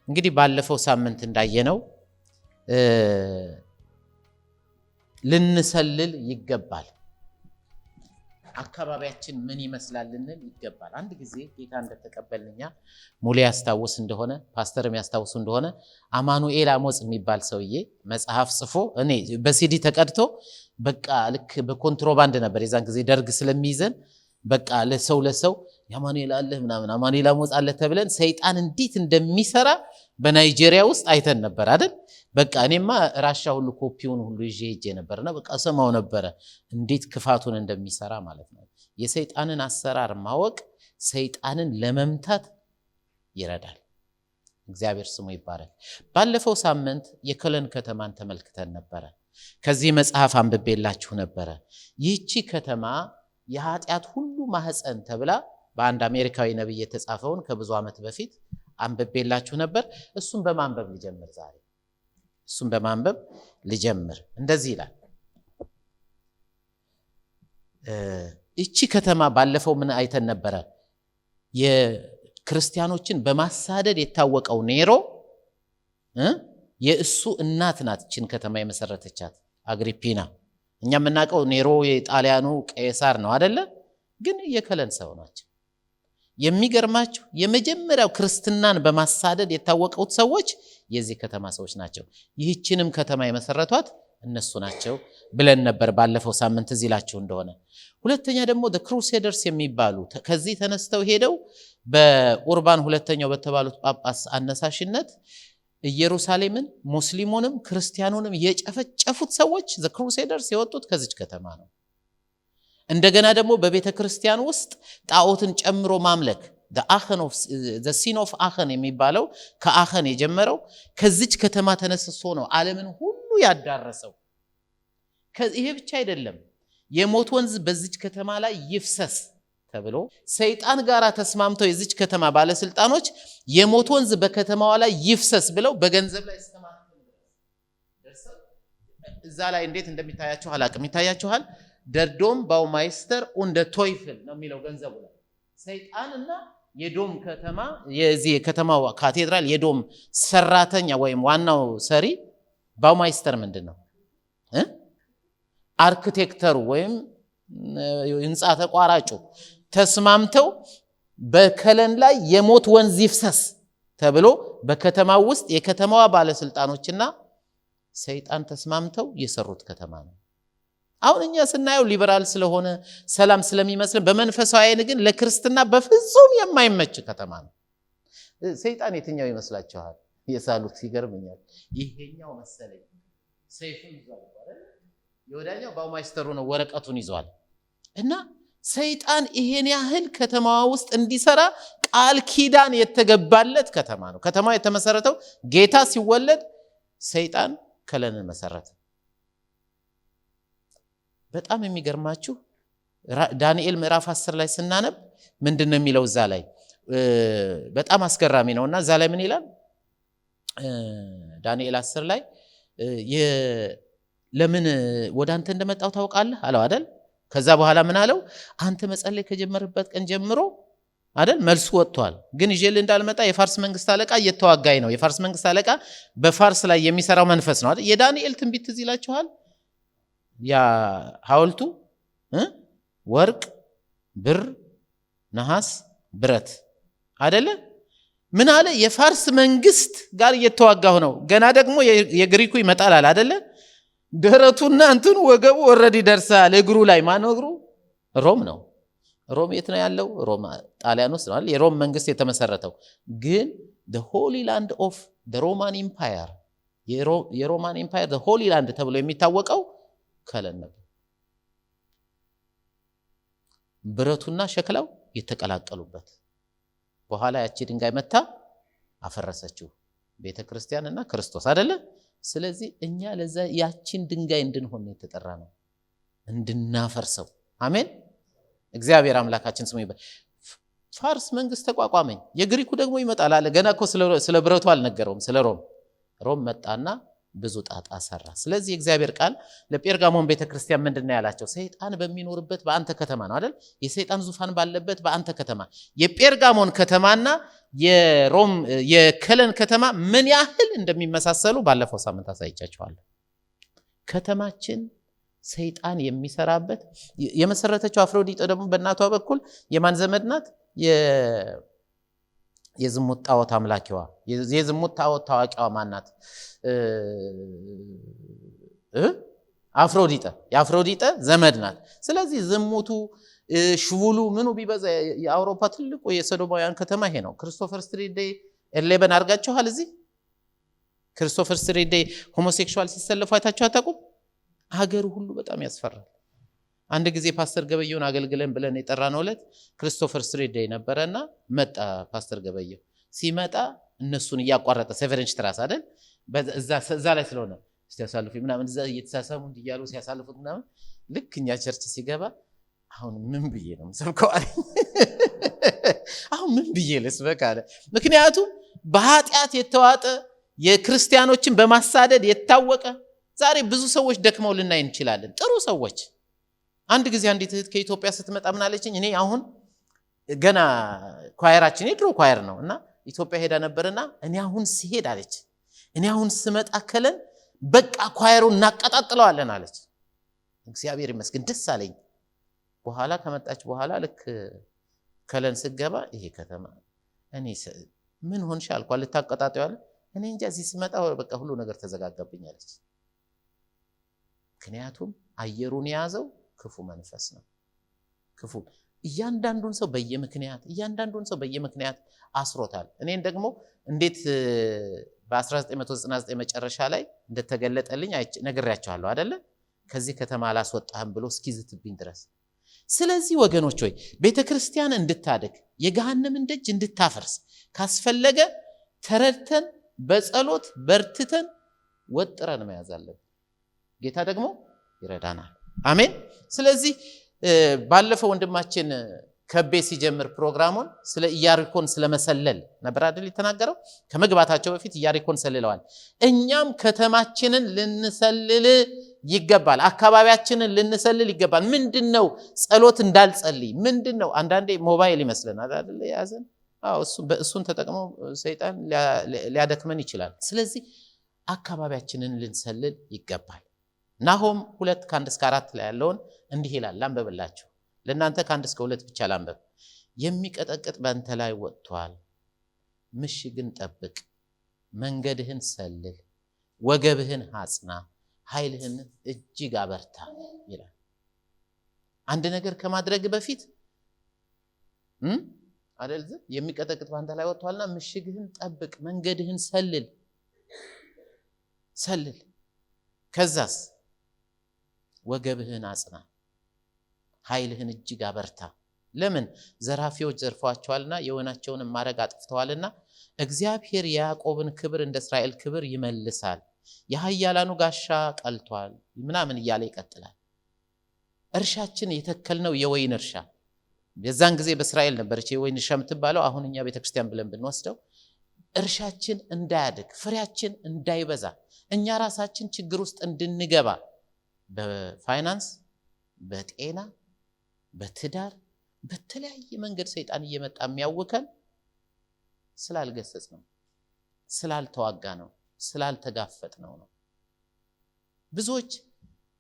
እንግዲህ ባለፈው ሳምንት እንዳየነው ልንሰልል ይገባል። አካባቢያችን ምን ይመስላል ልንል ይገባል። አንድ ጊዜ ጌታ እንደተቀበልንኛ ሙሉ ያስታውስ እንደሆነ ፓስተርም ያስታውሱ እንደሆነ አማኑኤል አሞጽ የሚባል ሰውዬ መጽሐፍ ጽፎ እኔ በሲዲ ተቀድቶ በቃ ልክ በኮንትሮባንድ ነበር የዛን ጊዜ ደርግ ስለሚይዘን በቃ ለሰው ያማኑኤል አለ ምናምን አማኑኤል አሞጽ አለ ተብለን ሰይጣን እንዴት እንደሚሰራ በናይጄሪያ ውስጥ አይተን ነበር አይደል? በቃ እኔማ ራሻ ሁሉ ኮፒውን ሁሉ ይዤ ነበርና በቃ ሰማው ነበር እንዴት ክፋቱን እንደሚሰራ ማለት ነው። የሰይጣንን አሰራር ማወቅ ሰይጣንን ለመምታት ይረዳል። እግዚአብሔር ስሙ ይባረክ። ባለፈው ሳምንት የኮለን ከተማን ተመልክተን ነበር። ከዚህ መጽሐፍ አንብቤላችሁ ነበር። ይህቺ ከተማ የኃጢአት ሁሉ ማህፀን ተብላ በአንድ አሜሪካዊ ነብይ የተጻፈውን ከብዙ ዓመት በፊት አንብቤላችሁ ነበር። እሱን በማንበብ ልጀምር ዛሬ። እንደዚህ ይላል። እቺ ከተማ ባለፈው ምን አይተን ነበር? የክርስቲያኖችን በማሳደድ የታወቀው ኔሮ የእሱ እናት ናት እቺን ከተማ የመሰረተቻት አግሪፒና። እኛ የምናውቀው ኔሮ የጣሊያኑ ቄሳር ነው አይደለ? ግን የኮለን ሰው ናቸው። የሚገርማችሁ የመጀመሪያው ክርስትናን በማሳደድ የታወቁት ሰዎች የዚህ ከተማ ሰዎች ናቸው። ይህችንም ከተማ የመሰረቷት እነሱ ናቸው ብለን ነበር ባለፈው ሳምንት እዚህ ላችሁ እንደሆነ። ሁለተኛ ደግሞ the crusaders የሚባሉ ከዚህ ተነስተው ሄደው በኡርባን ሁለተኛው በተባሉት ጳጳስ አነሳሽነት ኢየሩሳሌምን ሙስሊሙንም ክርስቲያኑንም የጨፈጨፉት ሰዎች the crusaders የወጡት ከዚህ ከተማ ነው። እንደገና ደግሞ በቤተ ክርስቲያን ውስጥ ጣዖትን ጨምሮ ማምለክ the sin of አኸን የሚባለው ከአኸን የጀመረው ከዚህ ከተማ ተነስሶ ነው ዓለምን ሁሉ ያዳረሰው። ይሄ ብቻ አይደለም፣ የሞት ወንዝ በዚህ ከተማ ላይ ይፍሰስ ተብሎ ሰይጣን ጋራ ተስማምተው የዚህ ከተማ ባለስልጣኖች የሞት ወንዝ በከተማዋ ላይ ይፍሰስ ብለው በገንዘብ ላይ እስከማከም ደርሰው እዛ ላይ እንዴት እንደሚታያችሁ አላቅም። ይታያችኋል። der Dom Baumeister und der Teufel ነው የሚለው ገንዘቡ ላይ ሰይጣንና የዶም ከተማ የዚህ ከተማው ካቴድራል የዶም ሰራተኛ ወይም ዋናው ሰሪ ባውማይስተር ምንድነው? አርኪቴክተሩ ወይም ህንጻ ተቋራጩ ተስማምተው በኮለን ላይ የሞት ወንዝ ይፍሰስ ተብሎ በከተማው ውስጥ የከተማዋ ባለስልጣኖችና ሰይጣን ተስማምተው የሰሩት ከተማ ነው። አሁን እኛ ስናየው ሊበራል ስለሆነ ሰላም ስለሚመስል በመንፈሳዊ አይን ግን ለክርስትና በፍጹም የማይመች ከተማ ነው። ሰይጣን የትኛው ይመስላችኋል የሳሉት? ይገርመኛል። ይሄኛው መሰለኝ ሰይፉን ይዟል አይደል? የወዳኛው ባውማይስተሩ ነው ወረቀቱን ይዟል። እና ሰይጣን ይሄን ያህል ከተማዋ ውስጥ እንዲሰራ ቃል ኪዳን የተገባለት ከተማ ነው። ከተማው የተመሰረተው ጌታ ሲወለድ ሰይጣን ኮለንን መሰረተ። በጣም የሚገርማችሁ ዳንኤል ምዕራፍ 10 ላይ ስናነብ ምንድነው የሚለው? እዛ ላይ በጣም አስገራሚ ነውና እዛ ላይ ምን ይላል? ዳንኤል 10 ላይ ለምን ወደ አንተ እንደመጣው ታውቃለህ አለው አይደል? ከዛ በኋላ ምን አለው? አንተ መጸለይ ከጀመረበት ቀን ጀምሮ አይደል መልሱ ወጥቷል። ግን ይዤልህ እንዳልመጣ የፋርስ መንግስት አለቃ እየተዋጋኝ ነው። የፋርስ መንግስት አለቃ በፋርስ ላይ የሚሰራው መንፈስ ነው አይደል? የዳንኤል ትንቢት ትዝ ይላችኋል? ያ ሐውልቱ ወርቅ፣ ብር፣ ነሐስ፣ ብረት አይደለ? ምን አለ? የፋርስ መንግስት ጋር እየተዋጋሁ ነው። ገና ደግሞ የግሪኩ ይመጣል አለ አይደለ? ደረቱና እንትኑ ወገቡ ኦሬዲ ደርሳል። እግሩ ላይ ማነው እግሩ? ሮም ነው። ሮም የት ነው ያለው? ሮም ጣሊያን ውስጥ ነው አይደል? የሮም መንግስት የተመሰረተው ግን the holy land of the roman empire የሮማን ኤምፓየር the holy land ተብሎ የሚታወቀው ኮለን ነበር። ብረቱና ሸክላው የተቀላቀሉበት። በኋላ ያቺ ድንጋይ መታ አፈረሰችው ቤተክርስቲያንና ክርስቶስ አይደለ? ስለዚህ እኛ ለዛ ያቺን ድንጋይ እንድንሆን የተጠራ ነው፣ እንድናፈርሰው። አሜን። እግዚአብሔር አምላካችን ስሙ ይባረክ። ፋርስ መንግስት ተቋቋመኝ፣ የግሪኩ ደግሞ ይመጣል አለ። ገና እኮ ስለ ብረቱ አልነገረውም። ስለ ሮም መጣና ብዙ ጣጣ ሰራ። ስለዚህ የእግዚአብሔር ቃል ለጴርጋሞን ቤተክርስቲያን ምንድነው ያላቸው? ሰይጣን በሚኖርበት በአንተ ከተማ ነው አይደል? የሰይጣን ዙፋን ባለበት በአንተ ከተማ። የጴርጋሞን ከተማና የሮም የከለን ከተማ ምን ያህል እንደሚመሳሰሉ ባለፈው ሳምንት አሳይቻችኋለሁ። ከተማችን ሰይጣን የሚሰራበት የመሰረተችው አፍሮዲጦ ደግሞ በእናቷ በኩል የማን ዘመድ ናት? የዝሙት ጣዖት አምላኪዋ የዝሙት ጣዖት ታዋቂዋ ማን ናት? አፍሮዲጦ የአፍሮዲጦ ዘመድ ናት። ስለዚህ ዝሙቱ ሽውሉ ምኑ ቢበዛ የአውሮፓ ትልቁ የሶዶማውያን ከተማ ይሄ ነው። ክሪስቶፈር ስትሪት ዴይ 11 አድርጋችኋል? እዚህ ክሪስቶፈር ስትሪት ዴይ ሆሞሴክሹዋል ሲሰለፉ አይታችሁ አታውቁም? ሀገሩ ሁሉ በጣም ያስፈራል። አንድ ጊዜ ፓስተር ገበየውን አገልግለን ብለን የጠራነው ዕለት ክሪስቶፈር ስትሪት ዴይ ነበረና መጣ ፓስተር ገበየው። ሲመጣ እነሱን እያቋረጠ ሴቨረንስ ትራስ አይደል እዛ ላይ ስለሆነ እስቲ ያሳልፉ ምናምን እዛ እየተሳሰሙ እንዲያሉ ሲያሳልፉት ምናምን ልክ እኛ ቸርች ሲገባ አሁን ምን ብዬ ነው ሰብከው አለ። አሁን ምን ብዬ ልስበክ አለ። ምክንያቱም በኃጢአት የተዋጠ የክርስቲያኖችን በማሳደድ የታወቀ ዛሬ ብዙ ሰዎች ደክመው ልናይ እንችላለን። ጥሩ ሰዎች አንድ ጊዜ አንዲት እህት ከኢትዮጵያ ስትመጣ ምን አለችኝ? እኔ አሁን ገና ኳየራችን የድሮ ኳየር ነው እና ኢትዮጵያ ሄዳ ነበርና እኔ አሁን ሲሄድ አለች እኔ አሁን ስመጣ ከለን በቃ ኳየሩን እናቀጣጥለዋለን አለች። እግዚአብሔር ይመስገን ደስ አለኝ። በኋላ ከመጣች በኋላ ልክ ከለን ስገባ ይሄ ከተማ እኔ ምን ሆንሽ አልኳት። ልታቀጣጣው አለ። እኔ እንጃ እዚህ ስመጣ በቃ ሁሉ ነገር ተዘጋጋብኝ አለች። ምክንያቱም አየሩን የያዘው ክፉ መንፈስ ነው። ክፉ እያንዳንዱን ሰው በየምክንያት አስሮታል። እኔን ደግሞ እንዴት በ1999 መጨረሻ ላይ እንደተገለጠልኝ ነግሬያችኋለሁ አይደለ? ከዚህ ከተማ አላስወጣህም ብሎ እስኪዝትብኝ ድረስ። ስለዚህ ወገኖች ሆይ ቤተክርስቲያን እንድታድግ የገሃነምን ደጅ እንድታፈርስ ካስፈለገ ተረድተን በጸሎት በርትተን ወጥረን መያዝ አለብን። ጌታ ደግሞ ይረዳናል። አሜን። ስለዚህ ባለፈው ወንድማችን ከቤ ሲጀምር ፕሮግራሙን ስለ ኢያሪኮን ስለመሰለል ነበር አይደል የተናገረው? ከመግባታቸው በፊት ኢያሪኮን ሰልለዋል። እኛም ከተማችንን ልንሰልል ይገባል። አካባቢያችንን ልንሰልል ይገባል። ምንድነው ጸሎት እንዳልጸልይ ምንድነው? አንዳንዴ ሞባይል ይመስለናል አይደል ያዘን። እሱን ተጠቅሞ ሰይጣን ሊያደክመን ይችላል። ስለዚህ አካባቢያችንን ልንሰልል ይገባል። ናሆም 2:1-4 ላይ ያለውን እንዲህ ይላል። ላንበብላችሁ። ለእናንተ 1-2 ብቻ ላንበብ። የሚቀጠቅጥ በአንተ ላይ ወጥቷል፣ ምሽግን ጠብቅ፣ መንገድህን ሰልል፣ ወገብህን አጽና፣ ኃይልህን እጅግ አበርታ ይላል። አንድ ነገር ከማድረግ በፊት አይደል የሚቀጠቅጥ በአንተ ላይ ወጥቷልና ምሽግህን ጠብቅ፣ መንገድህን ሰልል። ከዛስ ወገብህን አጽና፣ ኃይልህን እጅግ አበርታ። ለምን? ዘራፊዎች ዘርፏቸዋልና የወይናቸውን ማረግ አጥፍተዋልና እግዚአብሔር የያዕቆብን ክብር እንደ እስራኤል ክብር ይመልሳል፣ የኃያላኑ ጋሻ ቀልቷል ምናምን እያለ ይቀጥላል። እርሻችን የተከልነው የወይን እርሻ የዛን ጊዜ በእስራኤል ነበረች የወይን እርሻ የምትባለው። አሁን እኛ ቤተክርስቲያን ብለን ብንወስደው እርሻችን እንዳያድግ ፍሬያችን እንዳይበዛ እኛ ራሳችን ችግር ውስጥ እንድንገባ በፋይናንስ በጤና በትዳር በተለያየ መንገድ ሰይጣን እየመጣ የሚያውከን ስላልገሰጽ ነው፣ ስላልተዋጋ ነው፣ ስላልተጋፈጥ ነው። ብዙዎች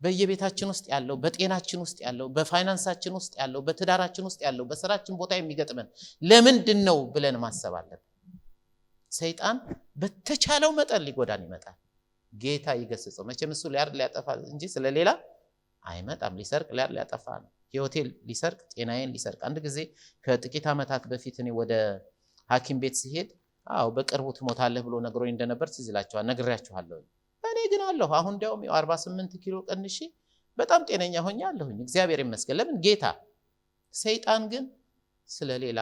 በየቤታችን ውስጥ ያለው በጤናችን ውስጥ ያለው በፋይናንሳችን ውስጥ ያለው በትዳራችን ውስጥ ያለው በስራችን ቦታ የሚገጥመን ለምንድን ነው ብለን ማሰብ አለብን። ሰይጣን በተቻለው መጠን ሊጎዳን ይመጣል። ጌታ ይገስጸው። መቼም እሱ ሊያጠፋ እንጂ ስለሌላ አይመጣም። ሊሰርቅ ሊያጠፋ ነው። ህይወቴን ሊሰርቅ፣ ጤናዬን ሊሰርቅ። አንድ ጊዜ ከጥቂት ዓመታት በፊት እኔ ወደ ሐኪም ቤት ሲሄድ በቅርቡ ትሞታለህ ብሎ ነግሮኝ እንደነበር ትዝ ይላችኋል፣ ነግሬያችኋለሁ። እኔ ግን አለሁ አሁን እንዲያውም 48 ኪሎ ቀንሼ በጣም ጤነኛ ሆኛለሁኝ፣ እግዚአብሔር ይመስገን። ለምን? ጌታ። ሰይጣን ግን ስለሌላ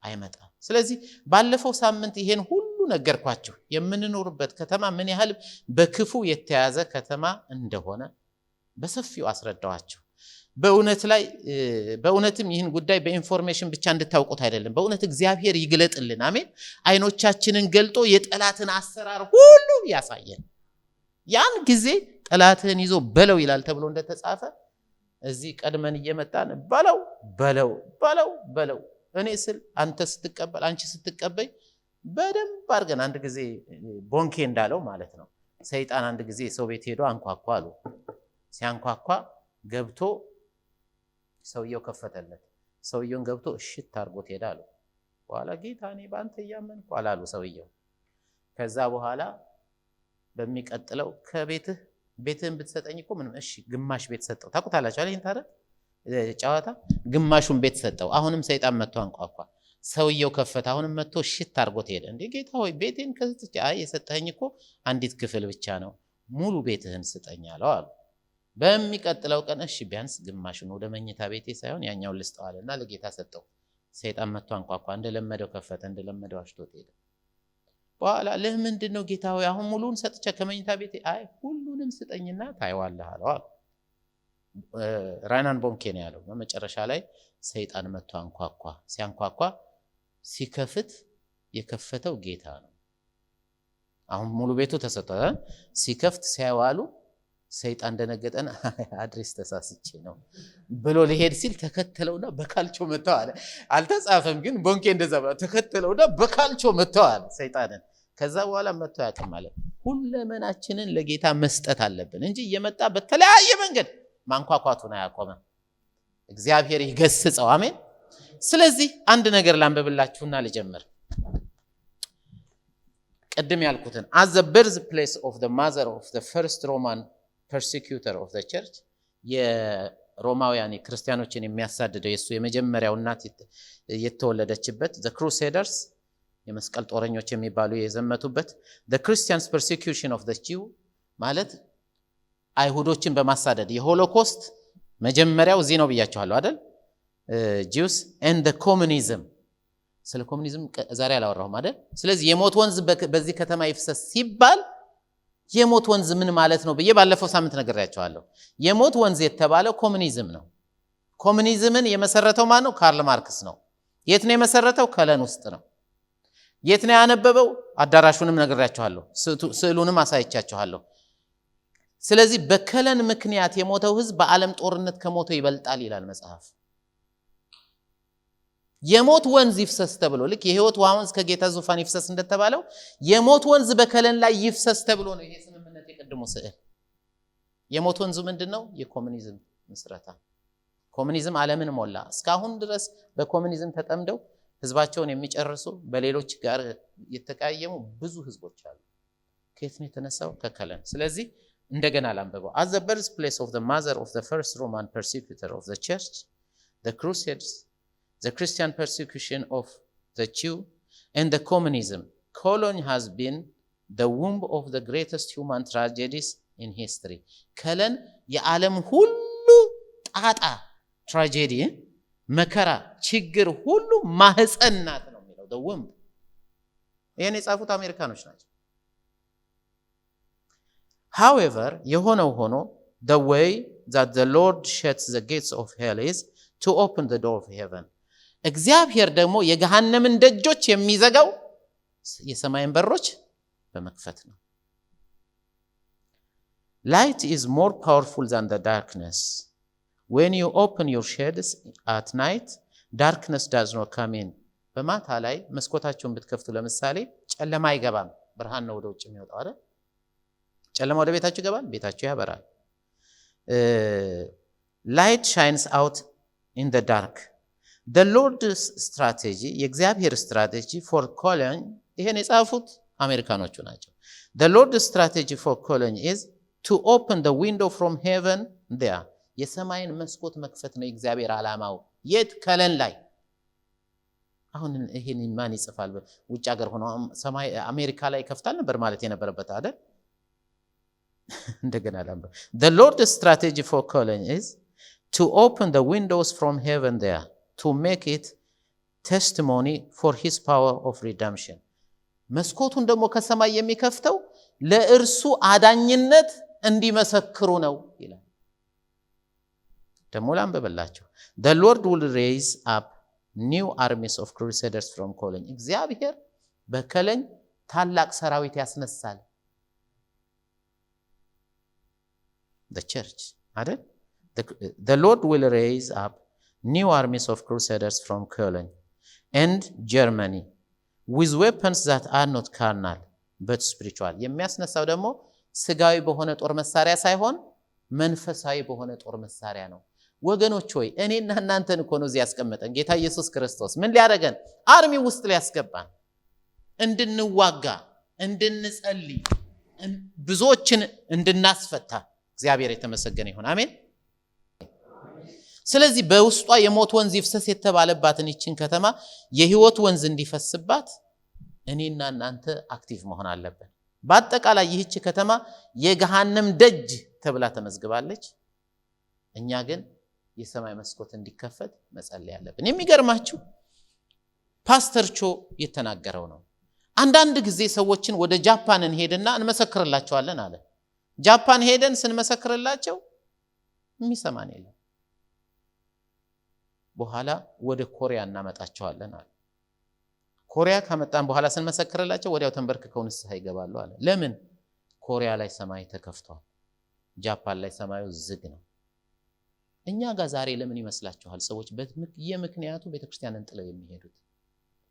አይመጣም። ስለዚህ ባለፈው ሳምንት ይሄን ሁሉ ነገርኳችሁ። የምንኖርበት ከተማ ምን ያህል በክፉ የተያዘ ከተማ እንደሆነ በሰፊው አስረዳዋችሁ። በእውነትም ይህን ጉዳይ በኢንፎርሜሽን ብቻ እንድታውቁት አይደለም፣ በእውነት እግዚአብሔር ይግለጥልን። አሜን። አይኖቻችንን ገልጦ የጠላትን አሰራር ሁሉ ያሳየን። ያን ጊዜ ጠላትህን ይዞ በለው ይላል ተብሎ እንደተጻፈ እዚህ ቀድመን እየመጣን በለው እኔ ስል አንተ ስትቀበል አንቺ ስትቀበይ በደንብ አድርገን አንድ ጊዜ ቦንኬ እንዳለው ማለት ነው። ሰይጣን አንድ ጊዜ ሰው ቤት ሄዶ አንኳኳ አሉ። ሲያንኳኳ ገብቶ ሰውየው ከፈተለት። ሰውየውን ገብቶ እሽት አድርጎት ሄዳሉ። በኋላ ጌታ እኔ ባንተ ያመንኩ አላሉ ሰውየው። ከዛ በኋላ በሚቀጥለው ቤትህን ብትሰጠኝ እኮ ምንም እሺ ግማሽ ቤት ሰጠው። ታውቁታላችሁ አይደል? ታዲያ ጨዋታ ግማሹን ቤት ሰጠው። አሁንም ሰይጣን መጥቶ አንኳኳ። ሰውየው ከፈተ። አሁንም መጥቶ እሽት አድርጎት ሄደ። እንዴ ጌታ ሆይ ቤቴን ከሰጠኝ፣ አይ የሰጠኝ እኮ አንዲት ክፍል ብቻ ነው፣ ሙሉ ቤትህን ስጠኝ አለው አሉ። በሚቀጥለው ቀን እሺ ቢያንስ ግማሹን ወደ መኝታ ቤቴ ሳይሆን ያኛውን ልስጠዋልና ለጌታ ሰጠው። ሰይጣን መጥቶ አንኳኳ። እንደለመደው ከፈተ። እንደለመደው አሽቶት ሄደ። በኋላ ለምንድን ነው ጌታ ሆይ አሁን ሙሉን ሰጥቼ ከመኝታ ቤቴ? አይ ሁሉንም ስጠኝና ታይዋለህ አለው አሉ። ራይናን ቦንኬ ነው ያለው። በመጨረሻ ላይ ሰይጣን መጥቶ አንኳኳ። ሲያንኳኳ ሲከፍት የከፈተው ጌታ ነው። አሁን ሙሉ ቤቱ ተሰጥቷል። ሲከፍት ሲያዋሉ ሰይጣን ደነገጠና አድሬስ ተሳስቼ ነው ብሎ ሊሄድ ሲል ተከተለውና በካልቾ መተው አለ። አልተጻፈም ግን ቦንኬ እንደዛ ብሎ ተከተለውና በካልቾ መተው አለ ሰይጣንን። ከዛ በኋላ መተው ያቀም ማለት ሁለመናችንን ለጌታ መስጠት አለብን እንጂ እየመጣ በተለያየ መንገድ ማንኳኳቱን አያቆመም። እግዚአብሔር ይገስጸው። አሜን። ስለዚህ አንድ ነገር ላንብብላችሁና ልጀምር። ቅድም ያልኩትን as the birthplace of the mother of the first Roman persecutor of the church የሮማውያን ክርስቲያኖችን የሚያሳድደው የሱ የመጀመሪያው እናት የተወለደችበት the crusaders የመስቀል ጦረኞች የሚባሉ የዘመቱበት the Christians persecution of the Jew ማለት አይሁዶችን በማሳደድ የሆሎኮስት መጀመሪያው እዚህ ነው ብያችኋለሁ አይደል? Jews and the communism ስለ ኮሙኒዝም ዛሬ አላወራሁም አይደል? ስለዚህ የሞት ወንዝ በዚህ ከተማ ይፍሰስ ሲባል የሞት ወንዝ ምን ማለት ነው ብዬ ባለፈው ሳምንት ነግሬያችኋለሁ። የሞት ወንዝ የተባለው ኮሙኒዝም ነው። ኮሙኒዝምን የመሰረተው ማን ነው? ካርል ማርክስ ነው። የት ነው የመሰረተው? ከለን ውስጥ ነው። የት ነው ያነበበው? አዳራሹንም ነግሬያችኋለሁ፣ ስዕሉንም አሳይቻችኋለሁ። ስለዚህ በከለን ምክንያት የሞተው ህዝብ በዓለም ጦርነት ከሞተው ይበልጣል ይላል መጽሐፍ። የሞት ወንዝ ይፍሰስ ተብሎ ልክ የህይወት ወንዝ ከጌታ ዙፋን ይፍሰስ እንደተባለው የሞት ወንዝ በከለን ላይ ይፍሰስ ተብሎ ነው ይሄ ስምምነት የቀድሞ ስዕል። የሞት ወንዙ ምንድነው? የኮሙኒዝም መስረታ። ኮሙኒዝም ዓለምን ሞላ። እስካሁን ድረስ በኮሙኒዝም ተጠምደው ህዝባቸውን የሚጨርሱ በሌሎች ጋር የተቃየሙ ብዙ ህዝቦች አሉ። ከየት ነው የተነሳው? ከከለን። ስለዚህ እንደገና ላንብበው። as the birthplace of the mother of the first Roman persecutor of the church, the Crusades, the Christian persecution of the Jew, and the communism, Cologne has been the womb of the greatest human tragedies in history. ከለን የዓለም ሁሉ ጣጣ ትራጀዲ፣ መከራ፣ ችግር ሁሉ ማህፀን ናት ነው የሚለው the womb። ይሄን የጻፉት አሜሪካኖች ናቸው። However, የሆነው ሆኖ the way that the Lord shuts the gates of hell is to open the door of heaven. እግዚአብሔር ደግሞ የገሃነምን ደጆች የሚዘጋው የሰማይን በሮች በመክፈት ነው። Light is more powerful than the darkness. When you open your shades at night, darkness does not come in. በማታ ላይ መስኮታችሁን ብትከፍቱ ለምሳሌ ጨለማ አይገባም፣ ብርሃን ነው ወደ ውጭ የሚወጣው አይደል? ጨለማ ወደ ቤታችሁ ይገባል፣ ቤታችሁ ያበራል። Light shines out in the dark. The Lord's strategy, የእግዚአብሔር strategy for Cologne፣ ይሄን የጻፉት አሜሪካኖቹ ናቸው። The Lord's strategy for Cologne is to open the window from heaven there. የሰማይን መስኮት መክፈት ነው የእግዚአብሔር ዓላማው። የት? ከለን ላይ። አሁን ይሄን ማን ይጽፋል? ውጭ ሀገር ሆኖ ሰማይ አሜሪካ ላይ ይከፍታል ነበር ማለት የነበረበት አይደል? እንደገና ላምበው። The Lord's strategy for Cologne is to open the windows from heaven there, to make it testimony for his power of redemption. መስኮቱን ደግሞ ከሰማይ የሚከፍተው ለእርሱ አዳኝነት እንዲመሰክሩ ነው ይላል። ደግሞ ላንብብላችሁ። The Lord will raise up new armies of crusaders from Cologne. እግዚአብሔር በከለኝ ታላቅ ሰራዊት ያስነሳል። the church አይደል? The Lord will raise up new armies of crusaders from Cologne and Germany with weapons that are not carnal but spiritual. የሚያስነሳው ደግሞ ስጋዊ በሆነ ጦር መሳሪያ ሳይሆን መንፈሳዊ በሆነ ጦር መሳሪያ ነው። ወገኖች ሆይ እኔና እናንተን እኮ ነው እዚህ ያስቀመጠን ጌታ ኢየሱስ ክርስቶስ። ምን ሊያደርገን? አርሚ ውስጥ ሊያስገባን፣ እንድንዋጋ፣ እንድንጸልይ፣ ብዙዎችን እንድናስፈታ። እግዚአብሔር የተመሰገነ ይሁን። አሜን። ስለዚህ በውስጧ የሞት ወንዝ ይፍሰስ የተባለባትን ይችን ከተማ የህይወት ወንዝ እንዲፈስባት እኔና እናንተ አክቲቭ መሆን አለብን። በአጠቃላይ ይህች ከተማ የገሃነም ደጅ ተብላ ተመዝግባለች። እኛ ግን የሰማይ መስኮት እንዲከፈት መጸለይ አለብን። የሚገርማችሁ ፓስተር ቾ የተናገረው ነው። አንዳንድ ጊዜ ሰዎችን ወደ ጃፓን እንሄድና እንመሰክርላቸዋለን አለ። ጃፓን ሄደን ስንመሰክርላቸው የሚሰማን የለም። በኋላ ወደ ኮሪያ እናመጣቸዋለን አለ። ኮሪያ ከመጣን በኋላ ስንመሰክርላቸው ወዲያው ተንበርክከው ንስሐ ይገባሉ አለ። ለምን? ኮሪያ ላይ ሰማይ ተከፍቷል፣ ጃፓን ላይ ሰማዩ ዝግ ነው። እኛ ጋር ዛሬ ለምን ይመስላችኋል ሰዎች የምክንያቱ ቤተክርስቲያንን ጥለው የሚሄዱት?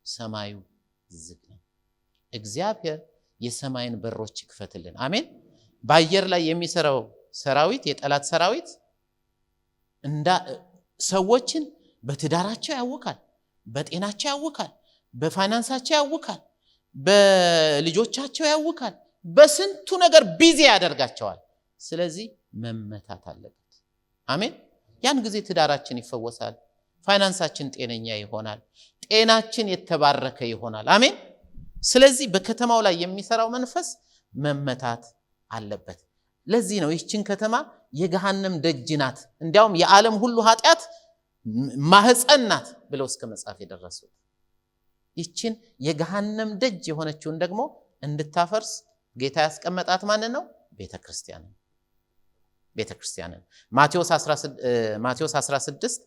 ሰማዩ ዝግ ነው። እግዚአብሔር የሰማይን በሮች ይክፈትልን። አሜን። በአየር ላይ የሚሰራው ሰራዊት፣ የጠላት ሰራዊት ሰዎችን በትዳራቸው ያውካል፣ በጤናቸው ያውካል፣ በፋይናንሳቸው ያውካል፣ በልጆቻቸው ያውካል፣ በስንቱ ነገር ቢዚ ያደርጋቸዋል። ስለዚህ መመታት አለበት። አሜን። ያን ጊዜ ትዳራችን ይፈወሳል፣ ፋይናንሳችን ጤነኛ ይሆናል፣ ጤናችን የተባረከ ይሆናል። አሜን። ስለዚህ በከተማው ላይ የሚሰራው መንፈስ መመታት አለበት። ለዚህ ነው ይህችን ከተማ የገሃነም ደጅ ናት፣ እንዲያውም የዓለም ሁሉ ኃጢአት ማህፀን ናት ብለው እስከ መጻፍ የደረሱት። ይህችን የገሃነም ደጅ የሆነችውን ደግሞ እንድታፈርስ ጌታ ያስቀመጣት ማን ነው? ቤተክርስቲያንን። ማቴዎስ 16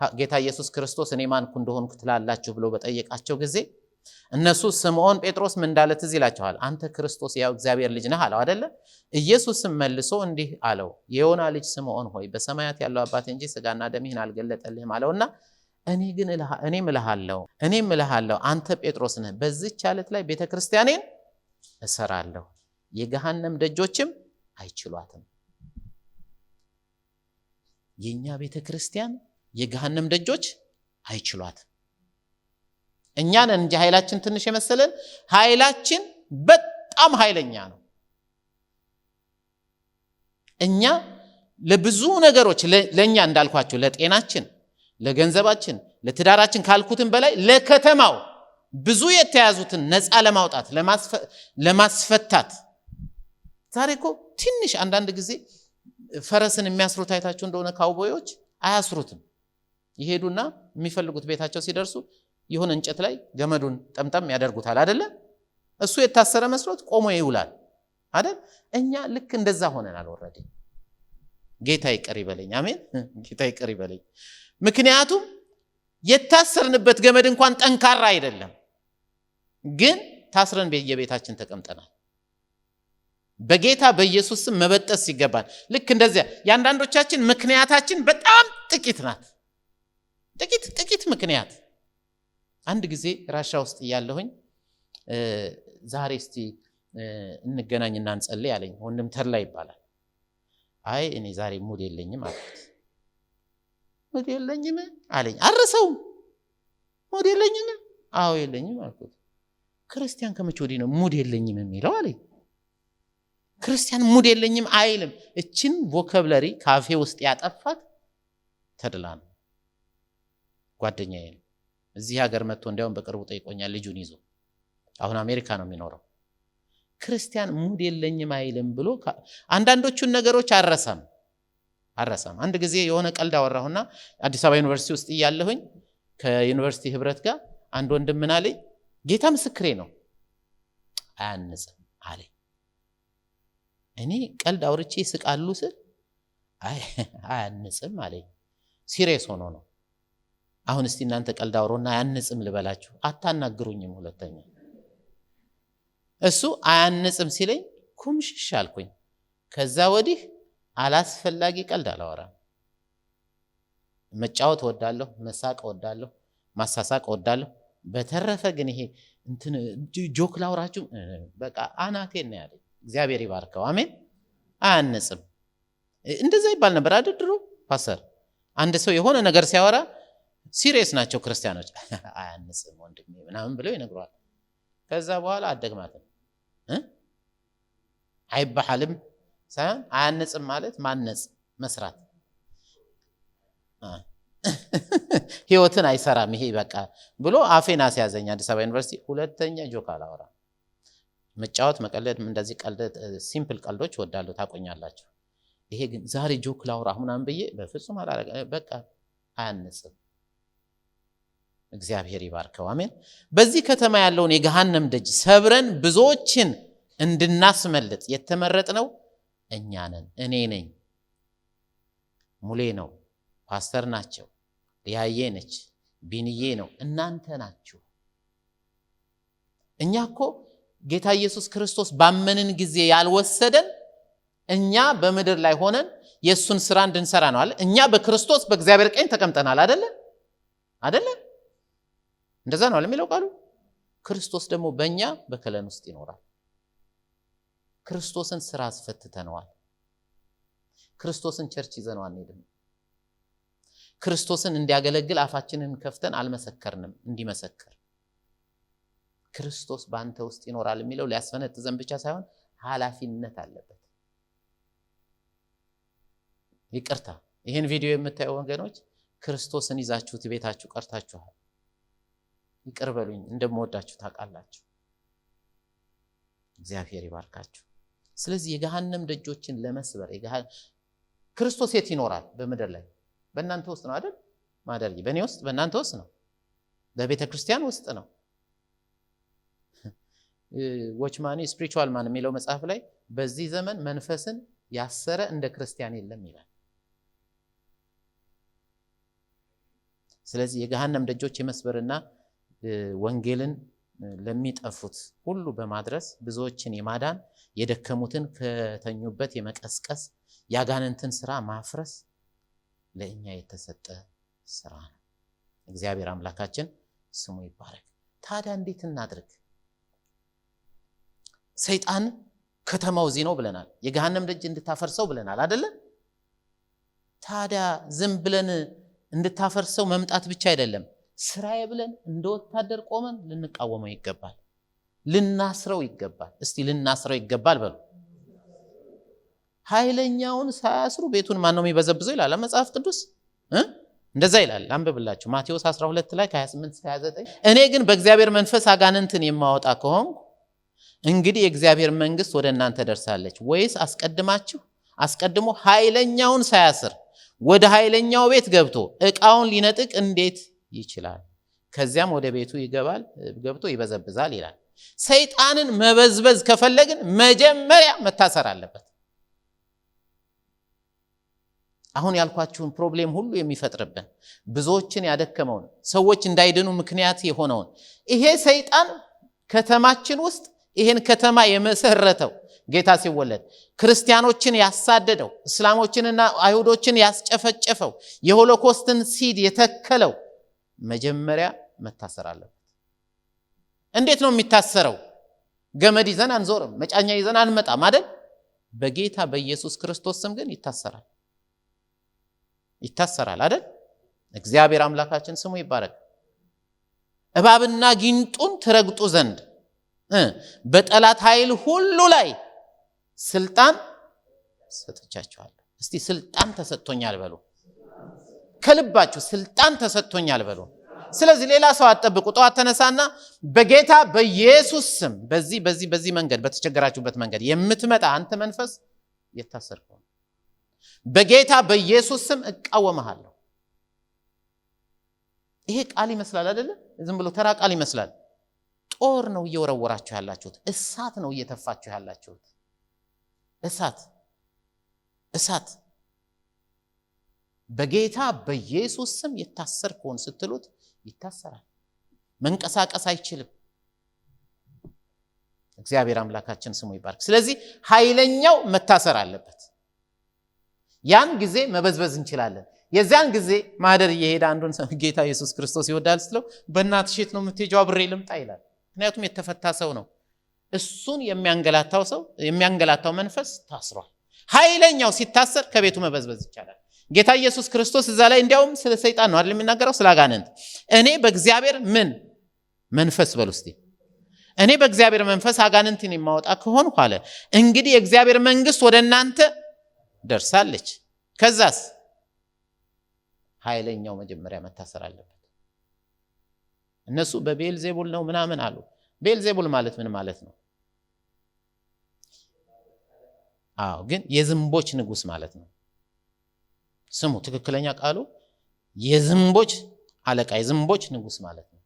ጌታ ኢየሱስ ክርስቶስ እኔ ማንኩ እንደሆንኩ ትላላችሁ ብሎ በጠየቃቸው ጊዜ እነሱ ስምዖን ጴጥሮስ ምን እንዳለ ትዝ ይላችኋል። አንተ ክርስቶስ ያው እግዚአብሔር ልጅ ነህ አለው አይደለ? ኢየሱስም መልሶ እንዲህ አለው፣ የዮና ልጅ ስምዖን ሆይ በሰማያት ያለው አባቴ እንጂ ሥጋና ደም ይህን አልገለጠልህም አለውና እኔም እልሃለሁ አንተ ጴጥሮስ ነህ፣ በዚህች ዓለት ላይ ቤተክርስቲያኔን እሰራለሁ፣ የገሃነም ደጆችም አይችሏትም። የኛ ቤተክርስቲያን የገሃነም ደጆች አይችሏትም። እኛን እንጂ ኃይላችን ትንሽ የመሰለን፣ ኃይላችን በጣም ኃይለኛ ነው። እኛ ለብዙ ነገሮች ለኛ እንዳልኳችሁ ለጤናችን፣ ለገንዘባችን፣ ለትዳራችን ካልኩትን በላይ ለከተማው ብዙ የተያዙትን ነፃ ለማውጣት ለማስፈታት። ዛሬ እኮ ትንሽ አንዳንድ ጊዜ ፈረስን የሚያስሩት አይታችሁ እንደሆነ ካውቦዮች አያስሩትም። ይሄዱና የሚፈልጉት ቤታቸው ሲደርሱ የሆነ እንጨት ላይ ገመዱን ጠምጠም ያደርጉታል አይደለ? እሱ የታሰረ መስሎት ቆሞ ይውላል አይደል? እኛ ልክ እንደዛ ሆነናል። ወረደ ጌታ ይቅር ይበለኝ። አሜን። ጌታ ይቅር ይበለኝ። ምክንያቱም የታሰርንበት ገመድ እንኳን ጠንካራ አይደለም፣ ግን ታስረን በየቤታችን ተቀምጠናል። በጌታ በኢየሱስ ስም መበጠስ ሲገባን ልክ እንደዚያ ያንዳንዶቻችን ምክንያታችን በጣም ጥቂት ናት። ጥቂት ምክንያት። አንድ ጊዜ ራሻ ውስጥ እያለሁኝ ዛሬ እስቲ እንገናኝና እንጸልይ አለኝ። ወንድም ተርላ ይባላል። አይ እኔ ዛሬ ሙድ የለኝም አልኩት። ሙድ የለኝም አለኝ። አረሰውም። ሙድ የለኝም? አዎ የለኝም አልኩት። ክርስቲያን ከመቼ ወዲህ ነው ሙድ የለኝም የሚለው አለኝ። ክርስቲያን ሙድ የለኝም አይልም። እችን ቮካብለሪ ካፌ ውስጥ ያጠፋት ተድላ ነው። ጓደኛዬ ነው። እዚህ ሀገር መጥቶ እንዲያውም በቅርቡ ጠይቆኛል ልጁን ይዞ። አሁን አሜሪካ ነው የሚኖረው። ክርስቲያን ሙድ የለኝም አይልም ብሎ አንዳንዶቹን ነገሮች አረሳም። አንድ ጊዜ የሆነ ቀልድ አወራሁና አዲስ አበባ ዩኒቨርሲቲ ውስጥ እያለሁኝ ከዩኒቨርሲቲ ህብረት ጋር አንድ ወንድም ምን አለኝ፣ ጌታ ምስክሬ ነው አያንጽም አለኝ። እኔ ቀልድ አውርቼ ስቃሉ ስል አያንጽም አለኝ። ሲሪየስ ሆኖ ነው። አሁን እስቲ እናንተ ቀልድ አውሮና አያንጽም ልበላችሁ፣ አታናግሩኝም ሁለተኛ። እሱ አያንጽም ሲለኝ ኩምሽሽ አልኩኝ። ከዛ ወዲህ አላስፈላጊ ቀልድ አላወራም። መጫወት ወዳለሁ፣ መሳቅ ወዳለሁ፣ ማሳሳቅ ወዳለሁ። በተረፈ ግን ይሄ እንትን ጆክ ላውራችሁ በቃ አናቴን ነው ያለኝ። እግዚአብሔር ይባርከው። አሜን። አያንጽም። እንደዛ ይባል ነበር አይደል ድሮ ፓስተር? አንድ ሰው የሆነ ነገር ሲያወራ ሲሪየስ ናቸው ክርስቲያኖች። አያንጽም ወንድሜ ምናምን ብለው ይነግሯል። ከዛ በኋላ አደግማትም አይባልም ሳይሆን አያንጽም ማለት ማነጽ መስራት ህይወትን አይሰራም ይሄ በቃ ብሎ አፌን አስያዘኝ። አዲስ አበባ ዩኒቨርሲቲ ሁለተኛ ጆክ አላወራም። መጫወት መቀለድ እንደዚህ ቀልድ ሲምፕል ቀልዶች ወዳለሁ ታቆኛላችሁ። ይሄ ግን ዛሬ ጆክ ላውራ ምናምን ብዬ በፍጹም አላረጋ። በቃ አያንጽም። እግዚአብሔር ይባርከው። አሜን። በዚህ ከተማ ያለውን የገሃነም ደጅ ሰብረን ብዙዎችን እንድናስመልጥ የተመረጥነው እኛ ነን። እኔ ነኝ፣ ሙሌ ነው፣ ፓስተር ናቸው፣ ሊያዬ ነች፣ ቢንዬ ነው፣ እናንተ ናችሁ። እኛ እኮ ጌታ ኢየሱስ ክርስቶስ ባመንን ጊዜ ያልወሰደን እኛ በምድር ላይ ሆነን የሱን ስራ እንድንሰራ ነው አይደል? እኛ በክርስቶስ በእግዚአብሔር ቀኝ ተቀምጠናል አይደል? አይደል? እንደዛ ነው የሚለው ቃሉ። ክርስቶስ ደግሞ በእኛ በከለን ውስጥ ይኖራል። ክርስቶስን ስራ አስፈትተነዋል። ክርስቶስን ቸርች ይዘነው አንሄድም። ክርስቶስን እንዲያገለግል አፋችንን ከፍተን አልመሰከርንም እንዲመሰክር። ክርስቶስ በአንተ ውስጥ ይኖራል የሚለው ሊያስፈነጥዘን ብቻ ሳይሆን ኃላፊነት አለበት። ይቅርታ ይሄን ቪዲዮ የምታዩ ወገኖች ክርስቶስን ይዛችሁት ቤታችሁ ቀርታችኋል። ይቅር በሉኝ፣ እንደምወዳችሁ ታውቃላችሁ። እግዚአብሔር ይባርካችሁ። ስለዚህ የገሃነም ደጆችን ለመስበር ክርስቶስ የት ይኖራል? በምድር ላይ በእናንተ ውስጥ ነው አይደል? ማደርጊ በእኔ ውስጥ በእናንተ ውስጥ ነው። በቤተ ክርስቲያን ውስጥ ነው። ዎችማኒ ስፒሪቹዋል ማን የሚለው መጽሐፍ ላይ በዚህ ዘመን መንፈስን ያሰረ እንደ ክርስቲያን የለም ይላል። ስለዚህ የገሃነም ደጆች የመስበርና ወንጌልን ለሚጠፉት ሁሉ በማድረስ ብዙዎችን የማዳን የደከሙትን ከተኙበት የመቀስቀስ ያጋንንትን ስራ ማፍረስ ለእኛ የተሰጠ ስራ ነው። እግዚአብሔር አምላካችን ስሙ ይባረክ። ታዲያ እንዴት እናድርግ? ሰይጣን ከተማው እዚህ ነው ብለናል። የገሃነም ደጅ እንድታፈርሰው ብለናል አይደለ? ታዲያ ዝም ብለን እንድታፈርሰው መምጣት ብቻ አይደለም፣ ስራዬ ብለን እንደ ወታደር ቆመን ልንቃወመው ይገባል። ልናስረው ይገባል። እስቲ ልናስረው ይገባል በሉ። ኃይለኛውን ሳያስሩ ቤቱን ማን ነው የሚበዘብዘው ይላል መጽሐፍ ቅዱስ። እንደዛ ይላል። አንብብላችሁ ማቴዎስ 12 ላይ ከ28 እስከ 29 እኔ ግን በእግዚአብሔር መንፈስ አጋንንትን የማወጣ ከሆንኩ እንግዲህ የእግዚአብሔር መንግስት ወደ እናንተ ደርሳለች። ወይስ አስቀድሞ ኃይለኛውን ሳያስር ወደ ኃይለኛው ቤት ዕቃውን ሊነጥቅ እንዴት ይችላል? ከዚያም ወደ ቤቱ ገብቶ ይበዘብዛል ይላል። ሰይጣንን መበዝበዝ ከፈለግን መጀመሪያ መታሰር አለበት። አሁን ያልኳችሁን ፕሮብሌም ሁሉ የሚፈጥርብን ብዙዎችን ያደከመውን ሰዎች እንዳይድኑ ምክንያት የሆነውን ይሄ ሰይጣን ከተማችን ውስጥ ይሄን ከተማ የመሰረተው ጌታ ሲወለድ ክርስቲያኖችን ያሳደደው እስላሞችንና አይሁዶችን ያስጨፈጨፈው የሆሎኮስትን ሲድ የተከለው መጀመሪያ መታሰር አለበት። እንዴት ነው የሚታሰረው? ገመድ ይዘን አንዞርም፣ መጫኛ ይዘን አንመጣም አይደል? በጌታ በኢየሱስ ክርስቶስ ስም ግን ይታሰራል አይደል? እግዚአብሔር አምላካችን ስሙ ይባረክ። እባብና ጊንጡን ትረግጡ ዘንድ በጠላት ኃይል ሁሉ ላይ ስልጣን ሰጥቻችኋለሁ። እስቲ ስልጣን ተሰጥቶኛል በሉ። ከልባችሁ ስልጣን ተሰጥቶኛል በሉ። ስለዚህ ሌላ ሰው አትጠብቁ። ጠዋት ተነሳና በጌታ በኢየሱስ ስም በዚህ መንገድ በተቸገራችሁበት መንገድ የምትመጣ አንተ መንፈስ የታሰርከው በጌታ በኢየሱስ ስም እቃወምሃለሁ። ይሄ ቃል ይመስላል አይደለ? ዝም ብሎ ተራ ቃል ይመስላል። ጦር ነው እየወረወራችሁ ያላችሁት። እሳት ነው እየተፋችሁ ያላችሁት። እሳት በጌታ በኢየሱስ ስም የታሰርከውን ስትሉት ይታሰራል። መንቀሳቀስ አይችልም። እግዚአብሔር አምላካችን ስሙ ይባርክ። ስለዚህ ኃይለኛው መታሰር አለበት። ያን ጊዜ መበዝበዝ እንችላለን። የዚያን ጊዜ ማህደር እየሄደ አንዱን ጌታ ኢየሱስ ክርስቶስ ይወዳል ስለው በእናትሽ የት ነው የምትሄጂው? አብሬ ልምጣ ይላል። ምክንያቱም የተፈታ ሰው ነው። እሱን የሚያንገላታው መንፈስ ታስሯል። ኃይለኛው ሲታሰር ከቤቱ መበዝበዝ ይቻላል። ጌታ ኢየሱስ ክርስቶስ እዛ ላይ እንዲያውም ስለ ሰይጣን ነው አይደል የሚናገረው? ስለ አጋንንት። እኔ በእግዚአብሔር ምን መንፈስ በሉ እስቲ፣ እኔ በእግዚአብሔር መንፈስ አጋንንትን የማወጣ ከሆንኩ አለ እንግዲህ የእግዚአብሔር መንግስት ወደ እናንተ ደርሳለች። ከዛስ ኃይለኛው መጀመሪያ መታሰር አለበት። እነሱ በቤልዜቡል ነው ምናምን አሉ። ቤልዜቡል ማለት ምን ማለት ነው? ግን የዝንቦች ንጉስ ማለት ነው። ስሙ ትክክለኛ ቃሉ የዝንቦች አለቃ፣ የዝንቦች ንጉስ ማለት ነው።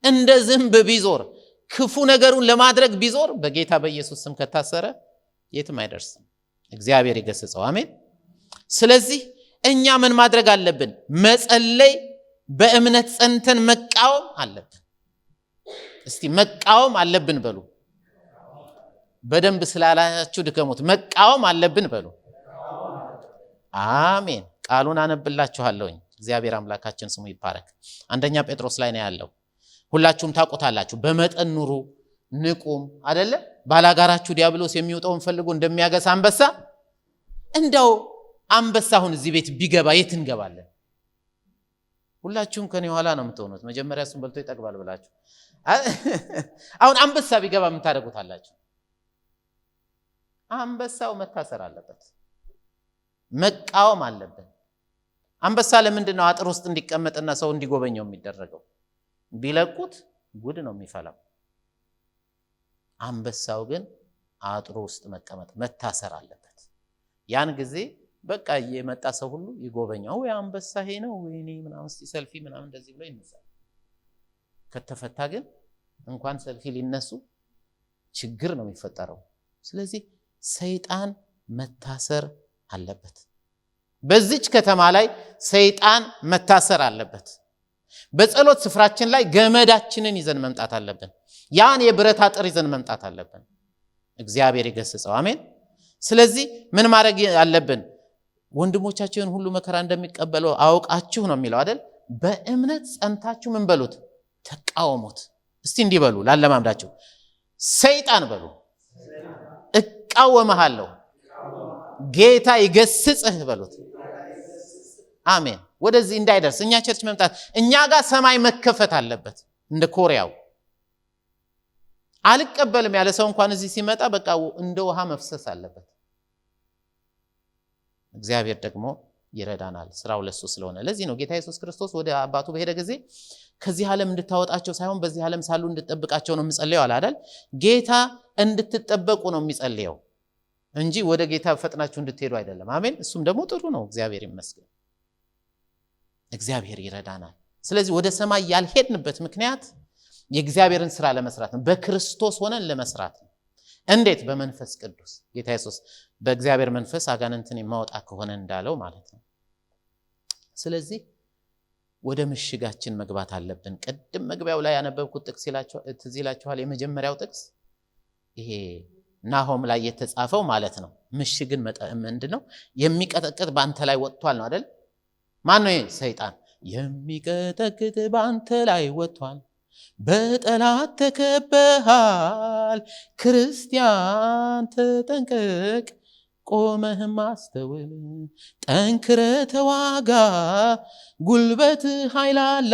እንደ ዝንብ ቢዞር ክፉ ነገሩን ለማድረግ ቢዞር በጌታ በኢየሱስ ስም ከታሰረ የትም አይደርስም። እግዚአብሔር ይገስጸው። አሜን። ስለዚህ እኛ ምን ማድረግ አለብን? መጸለይ፣ በእምነት ጸንተን መቃወም አለብን። እስቲ መቃወም አለብን በሉ። በደንብ ስላላችሁ ድከሙት። መቃወም አለብን በሉ። አሜን። ቃሉን አነብላችኋለሁኝ። እግዚአብሔር አምላካችን ስሙ ይባረክ። አንደኛ ጴጥሮስ ላይ ነው ያለው። ሁላችሁም ታውቁታላችሁ። በመጠን ኑሩ ንቁም አይደለ? ባላጋራችሁ ዲያብሎስ የሚውጠውን ፈልጎ እንደሚያገሳ አንበሳ። እንደው አንበሳ አሁን እዚህ ቤት ቢገባ የት እንገባለን? ሁላችሁም ከኔ ኋላ ነው የምትሆኑት። መጀመሪያ እሱን በልቶ ይጠግባል ብላችሁ አሁን አንበሳ ቢገባ ምን ታደርጉታላችሁ? አንበሳው መታሰር አለበት። መቃወም አለብን። አንበሳ ለምንድን ነው አጥር ውስጥ እንዲቀመጥና ሰው እንዲጎበኘው የሚደረገው? ቢለቁት ጉድ ነው የሚፈላው። አንበሳው ግን አጥሩ ውስጥ መቀመጥ መታሰር አለበት። ያን ጊዜ በቃ የመጣ ሰው ሁሉ ይጎበኛው። ወይ አንበሳ ይሄ ነው ወይኔ ምናምን እስቲ ሰልፊ ምናምን እንደዚህ ብሎ ይነሳል። ከተፈታ ግን እንኳን ሰልፊ ሊነሱ ችግር ነው የሚፈጠረው። ስለዚህ ሰይጣን መታሰር አለበት። በዚች ከተማ ላይ ሰይጣን መታሰር አለበት። በጸሎት ስፍራችን ላይ ገመዳችንን ይዘን መምጣት አለብን። ያን የብረት አጥር ይዘን መምጣት አለብን። እግዚአብሔር ይገስጸው። አሜን። ስለዚህ ምን ማድረግ አለብን? ወንድሞቻችሁን ሁሉ መከራ እንደሚቀበለው አውቃችሁ ነው የሚለው አይደል? በእምነት ጸንታችሁ ምን በሉት? ተቃወሙት። እስቲ እንዲህ በሉ፣ ላለማምዳችሁ ሰይጣን በሉ እቃወምሃለሁ፣ ጌታ ይገስጽህ በሉት። አሜን። ወደዚህ እንዳይደርስ እኛ ቸርች መምጣት፣ እኛ ጋር ሰማይ መከፈት አለበት። እንደ ኮሪያው አልቀበልም ያለ ሰው እንኳን እዚህ ሲመጣ በቃ እንደ ውሃ መፍሰስ አለበት። እግዚአብሔር ደግሞ ይረዳናል። ስራው ለሱ ስለሆነ ለዚህ ነው ጌታ ኢየሱስ ክርስቶስ ወደ አባቱ በሄደ ጊዜ ከዚህ ዓለም እንድታወጣቸው ሳይሆን በዚህ ዓለም ሳሉ እንድትጠብቃቸው ነው የሚጸልየው አለ አይደል? ጌታ እንድትጠበቁ ነው የሚጸልየው እንጂ ወደ ጌታ ፈጥናችሁ እንድትሄዱ አይደለም። አሜን። እሱም ደግሞ ጥሩ ነው። እግዚአብሔር ይመስገን። እግዚአብሔር ይረዳናል። ስለዚህ ወደ ሰማይ ያልሄድንበት ምክንያት የእግዚአብሔርን ስራ ለመስራት ነው። በክርስቶስ ሆነን ለመስራት ነው። እንዴት? በመንፈስ ቅዱስ። ጌታ ኢየሱስ በእግዚአብሔር መንፈስ አጋንንትን የማወጣ ከሆነ እንዳለው ማለት ነው። ስለዚህ ወደ ምሽጋችን መግባት አለብን። ቅድም መግቢያው ላይ ያነበብኩት ጥቅስ ትዝ ይላችኋል። የመጀመሪያው ጥቅስ ይሄ ናሆም ላይ የተጻፈው ማለት ነው። ምሽግን ምንድነው? የሚቀጠቅጥ በአንተ ላይ ወጥቷል ነው አይደል? ማን ነው? ሰይጣን። የሚቀጠቅጥ በአንተ ላይ ወጥቷል፣ በጠላት ተከበሃል፣ ክርስቲያን ተጠንቀቅ፣ ቆመህም አስተውል፣ ጠንክረ ተዋጋ፣ ጉልበት ኃይላላ፣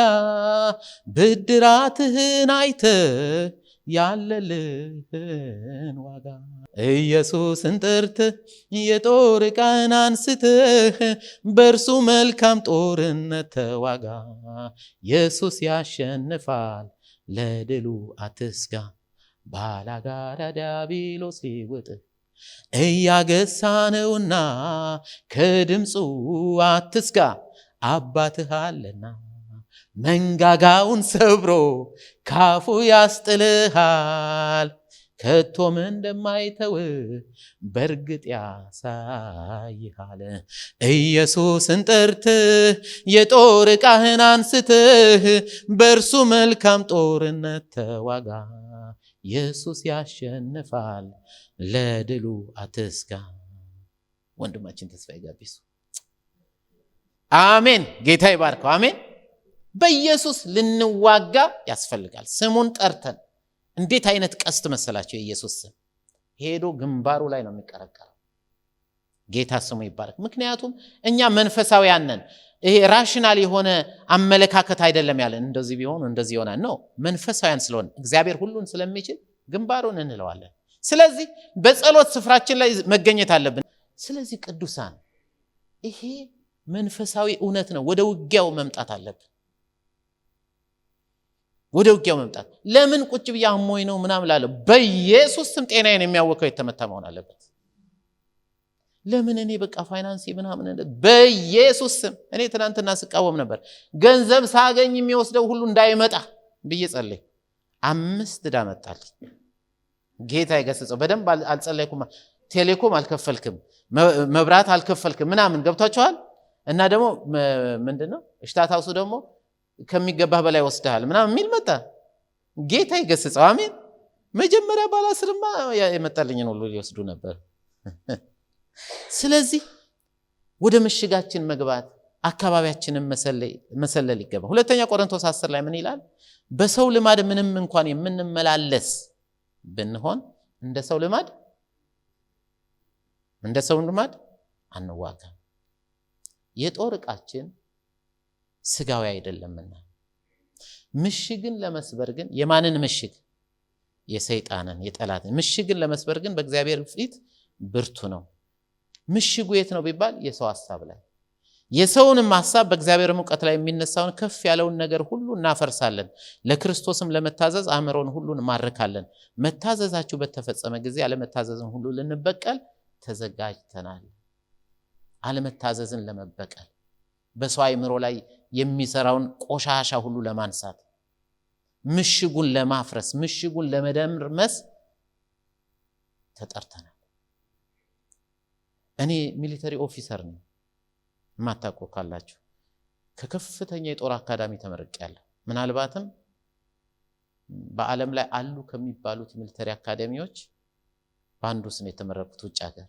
ብድራትህን አይተ ያለልህን ዋጋ። ኢየሱስን ጠርተህ የጦር ዕቃን አንስተህ በእርሱ መልካም ጦርነት ተዋጋ። ኢየሱስ ያሸንፋል፣ ለድሉ አትስጋ፣ ባላጋራ ዲያብሎስ ሊውጥህ እያገሳ ነውና ከድምፁ አትስጋ፣ አባትህ አለና መንጋጋውን ሰብሮ ካፉ ያስጥልሃል፣ ከቶም እንደማይተው በርግጥ ያሳይሃል። ኢየሱስን ጠርተህ የጦር ዕቃህን አንስተህ በእርሱ መልካም ጦርነት ተዋጋ። ኢየሱስ ያሸንፋል፣ ለድሉ አትስጋ። ወንድማችን ተስፋዬ ጋቢሶ አሜን። ጌታ ይባርከው። አሜን። በኢየሱስ ልንዋጋ ያስፈልጋል። ስሙን ጠርተን እንዴት አይነት ቀስት መሰላችሁ? የኢየሱስ ስም ሄዶ ግንባሩ ላይ ነው የሚቀረቀረው። ጌታ ስሙ ይባረክ። ምክንያቱም እኛ መንፈሳውያን ነን። ይሄ ራሽናል የሆነ አመለካከት አይደለም ያለን እንደዚህ ቢሆን እንደዚህ ይሆናል ነው። መንፈሳውያን ስለሆነ እግዚአብሔር ሁሉን ስለሚችል ግንባሩን እንለዋለን። ስለዚህ በጸሎት ስፍራችን ላይ መገኘት አለብን። ስለዚህ ቅዱሳን ይሄ መንፈሳዊ እውነት ነው። ወደ ውጊያው መምጣት አለብን። ወደ ውጊያው መምጣት። ለምን ቁጭ ብዬ አሞኝ ነው ምናምን ላለው በኢየሱስ ስም ጤናዬን የሚያወከው የተመታ መሆን አለበት። ለምን እኔ በቃ ፋይናንስ ምናምን በኢየሱስ ስም። እኔ ትናንትና ስቃወም ነበር ገንዘብ ሳገኝ የሚወስደው ሁሉ እንዳይመጣ ብዬ ጸለይ 5 ዕዳ መጣልኝ። ጌታ ይገስጸው። በደንብ አልጸለይኩም። ቴሌኮም አልከፈልክም፣ መብራት አልከፈልክም ምናምን ገብቷቸዋል። እና ደግሞ ምንድነው እሽታታውሱ ደግሞ ከሚገባህ በላይ ወስደሃል ምናምን የሚል መጣ። ጌታ ይገስጸው። አሜን። መጀመሪያ ባላስርማ የመጣልኝን ሁሉ ሊወስዱ ነበር። ስለዚህ ወደ ምሽጋችን መግባት አካባቢያችንን መሰለል ይገባ። ሁለተኛ ቆሮንቶስ 10 ላይ ምን ይላል? በሰው ልማድ ምንም እንኳን የምንመላለስ ብንሆን እንደ ሰው ልማድ አንዋጋም። የጦር ዕቃችን ስጋዊ አይደለምና ምሽግን ለመስበር ግን የማንን ምሽግ? የሰይጣንን የጠላትን ምሽግን ለመስበር ግን በእግዚአብሔር ፊት ብርቱ ነው። ምሽጉ የት ነው ቢባል የሰው ሐሳብ ላይ። የሰውንም ሐሳብ በእግዚአብሔር ዕውቀት ላይ የሚነሳውን ከፍ ያለውን ነገር ሁሉ እናፈርሳለን። ለክርስቶስም ለመታዘዝ አእምሮን ሁሉ እንማርካለን። መታዘዛችሁ በተፈጸመ ጊዜ አለመታዘዝን ሁሉ ልንበቀል ተዘጋጅተናል። አለመታዘዝን ለመበቀል በሰው አእምሮ ላይ የሚሰራውን ቆሻሻ ሁሉ ለማንሳት፣ ምሽጉን ለማፍረስ፣ ምሽጉን ለመደምሰስ ተጠርተናል። እኔ ሚሊተሪ ኦፊሰር ነኝ። ማታውቁ ካላችሁ ከከፍተኛ የጦር አካዳሚ ተመርቄያለሁ። ምናልባትም በዓለም ላይ አሉ ከሚባሉት ሚሊተሪ አካዳሚዎች በአንዱ ስም የተመረቁት ውጭ ሀገር።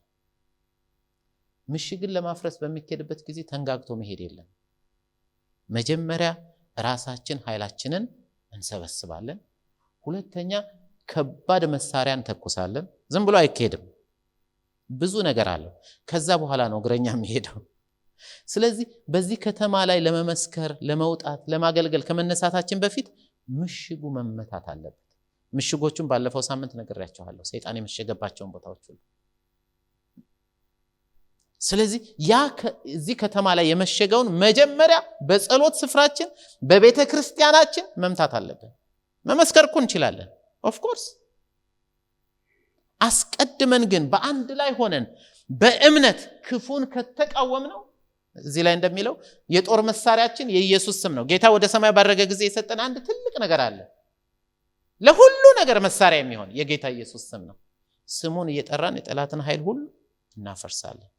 ምሽግን ለማፍረስ በሚሄድበት ጊዜ ተንጋግቶ መሄድ የለም። መጀመሪያ ራሳችን ኃይላችንን እንሰበስባለን። ሁለተኛ ከባድ መሳሪያ እንተኩሳለን። ዝም ብሎ አይካሄድም። ብዙ ነገር አለው። ከዛ በኋላ ነው እግረኛ የሚሄደው። ስለዚህ በዚህ ከተማ ላይ ለመመስከር፣ ለመውጣት፣ ለማገልገል ከመነሳታችን በፊት ምሽጉ መመታት አለበት። ምሽጎቹን ባለፈው ሳምንት ነግሬያችኋለሁ። ሰይጣን የመሸገባቸውን ቦታዎች ሁሉ። ስለዚህ እዚህ ከተማ ላይ የመሸገውን መጀመሪያ በጸሎት ስፍራችን በቤተ ክርስቲያናችን መምታት አለብን። መመስከር እኮ እንችላለን ኦፍ ኮርስ። አስቀድመን ግን በአንድ ላይ ሆነን በእምነት ክፉን ከተቃወም ነው። እዚህ ላይ እንደሚለው የጦር መሳሪያችን የኢየሱስ ስም ነው። ጌታ ወደ ሰማይ ባረገ ጊዜ የሰጠን አንድ ትልቅ ነገር አለ። ለሁሉ ነገር መሳሪያ የሚሆን የጌታ ኢየሱስ ስም ነው። ስሙን እየጠራን የጠላትን ኃይል ሁሉ እናፈርሳለን።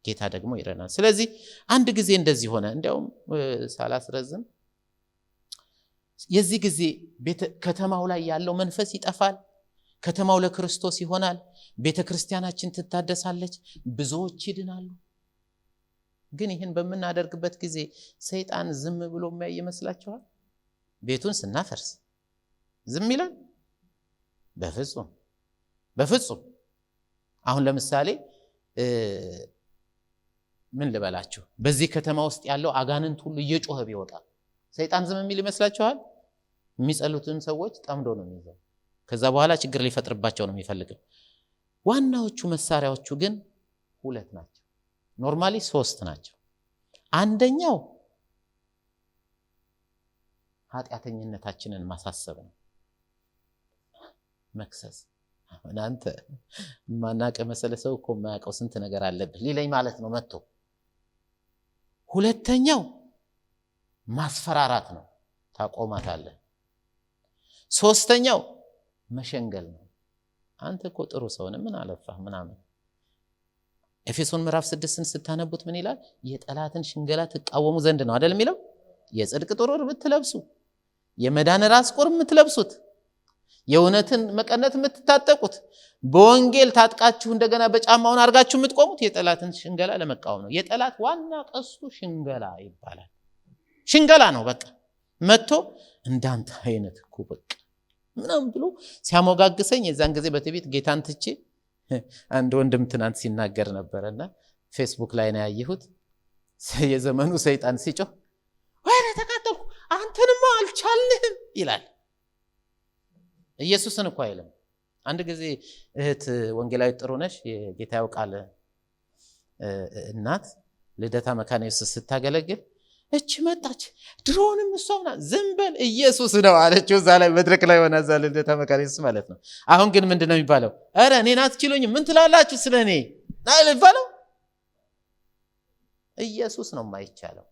ጌታ ደግሞ ይረዳናል። ስለዚህ አንድ ጊዜ እንደዚህ ሆነ። እንዲያውም ሳላስረዝም የዚህ ጊዜ ከተማው ላይ ያለው መንፈስ ይጠፋል። ከተማው ለክርስቶስ ይሆናል። ቤተ ክርስቲያናችን ትታደሳለች። ብዙዎች ይድናሉ። ግን ይህን በምናደርግበት ጊዜ ሰይጣን ዝም ብሎ የሚያይ ይመስላችኋል? ቤቱን ስናፈርስ ዝም ይላል? በፍጹም በፍጹም። አሁን ለምሳሌ ምን ልበላችሁ፣ በዚህ ከተማ ውስጥ ያለው አጋንንት ሁሉ እየጮኸ ቢወጣ ሰይጣን ዝም የሚል ይመስላችኋል? የሚጸሉትን ሰዎች ጠምዶ ነው የሚይዘው። ከዛ በኋላ ችግር ሊፈጥርባቸው ነው የሚፈልገው። ዋናዎቹ መሳሪያዎቹ ግን 2 ናቸው። ኖርማሊ 3 ናቸው። አንደኛው ኃጢአተኝነታችንን ማሳሰብ ነው፣ መክሰስ። እናንተ ማናቀ መሰለ ሰው እኮ የማያውቀው ስንት ነገር አለብህ ሊለኝ ማለት ነው መጥቶ። ሁለተኛው ማስፈራራት ነው፣ ታቆማታለህ። ሶስተኛው መሸንገል ነው። አንተ እኮ ጥሩ ሰው ነህ ምን አለፋህ ምናምን። ኤፌሶን ምዕራፍ 6ን ስታነቡት ምን ይላል? የጠላትን ሽንገላ ትቃወሙ ዘንድ ነው አይደል የሚለው? የጽድቅ ጦር ብትለብሱ፣ የመዳን ራስ ቁር የምትለብሱት፣ የእውነትን መቀነት የምትታጠቁት በወንጌል ታጥቃችሁ እንደገና በጫማውን አድርጋችሁ የምትቆሙት የጠላትን ሽንገላ ለመቃወም ነው። የጠላት ዋና ቀስቱ ሽንገላ ይባላል። ሽንገላ ነው። በቃ መጥቶ እንዳንተ አይነት እኮ በቃ ምናምን ብሎ ሲያሞጋግሰኝ የዛን ጊዜ በትዕቢት ጌታን ትቼ አንድ ወንድም ትናንት ሲናገር ነበርና ፌስቡክ ላይ ነው ያየሁት። የዘመኑ ሰይጣን ሲጮህ ወይኔ ተቃጠልኩ አንተንማ አልቻልንም ይላል። ኢየሱስን እኮ አይልም። አንድ ጊዜ እህት ወንጌላዊት ጥሩነሽ የጌታው ቃል እናት ልደታ መካነ ኢየሱስ ስታገለግል እቺ መጣች ድሮንም እሷውና ዝምበል ኢየሱስ ነው አለችው። እዛ ላይ መድረክ ላይ ሆና እዛ ልደታ መካነ ኢየሱስ ማለት ነው። አሁን ግን ምንድነው የሚባለው? አረ እኔን አትችሉኝም ምን ትላላችሁ ስለኔ አይል ይባለው። ኢየሱስ ነው የማይቻለው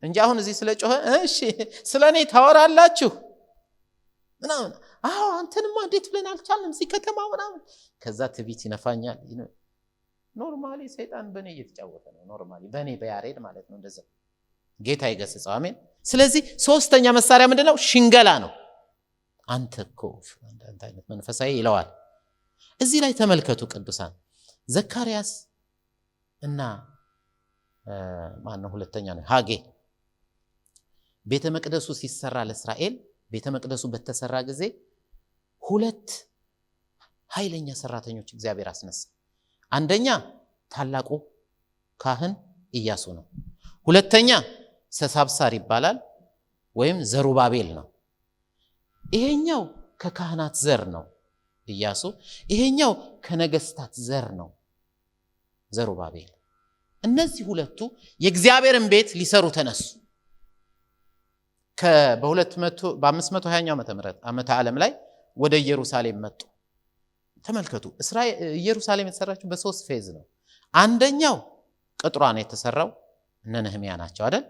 እንጂ አሁን እዚህ ስለጮኸ እሺ ስለኔ ታወራላችሁ ምናምን አዎ አንተንማ እንዴት ብለን አልቻልንም እዚህ ከተማ ምናምን ከዛ ትዕቢት ይነፋኛል። ኖርማሊ ሰይጣን በኔ እየተጫወተ ነው። ኖርማሊ በኔ በያሬድ ማለት ነው። እንደዛ ጌታ ይገስጸው። አሜን። ስለዚህ ሶስተኛ መሳሪያ ምንድነው? ሽንገላ ነው። አንተ እኮ አንተ አይነት መንፈሳዊ ይለዋል። እዚህ ላይ ተመልከቱ ቅዱሳን። ዘካርያስ እና ማነው ሁለተኛ ነው ሐጌ ቤተ መቅደሱ ሲሰራ ለእስራኤል ቤተ መቅደሱ በተሰራ ጊዜ ሁለት ኃይለኛ ሰራተኞች እግዚአብሔር አስነሳ። አንደኛ ታላቁ ካህን ኢያሱ ነው። ሁለተኛ ሰሳብሳር ይባላል ወይም ዘሩባቤል ነው። ይሄኛው ከካህናት ዘር ነው ኢያሱ፣ ይሄኛው ከነገስታት ዘር ነው ዘሩባቤል። እነዚህ ሁለቱ የእግዚአብሔርን ቤት ሊሰሩ ተነሱ። በ520ኛው ዓመተ ዓለም ላይ ወደ ኢየሩሳሌም መጡ። ተመልከቱ ኢየሩሳሌም የተሰራችው በሶስት ፌዝ ነው። አንደኛው ቅጥሯ ነው የተሰራው እነ ነህምያ ናቸው አይደል?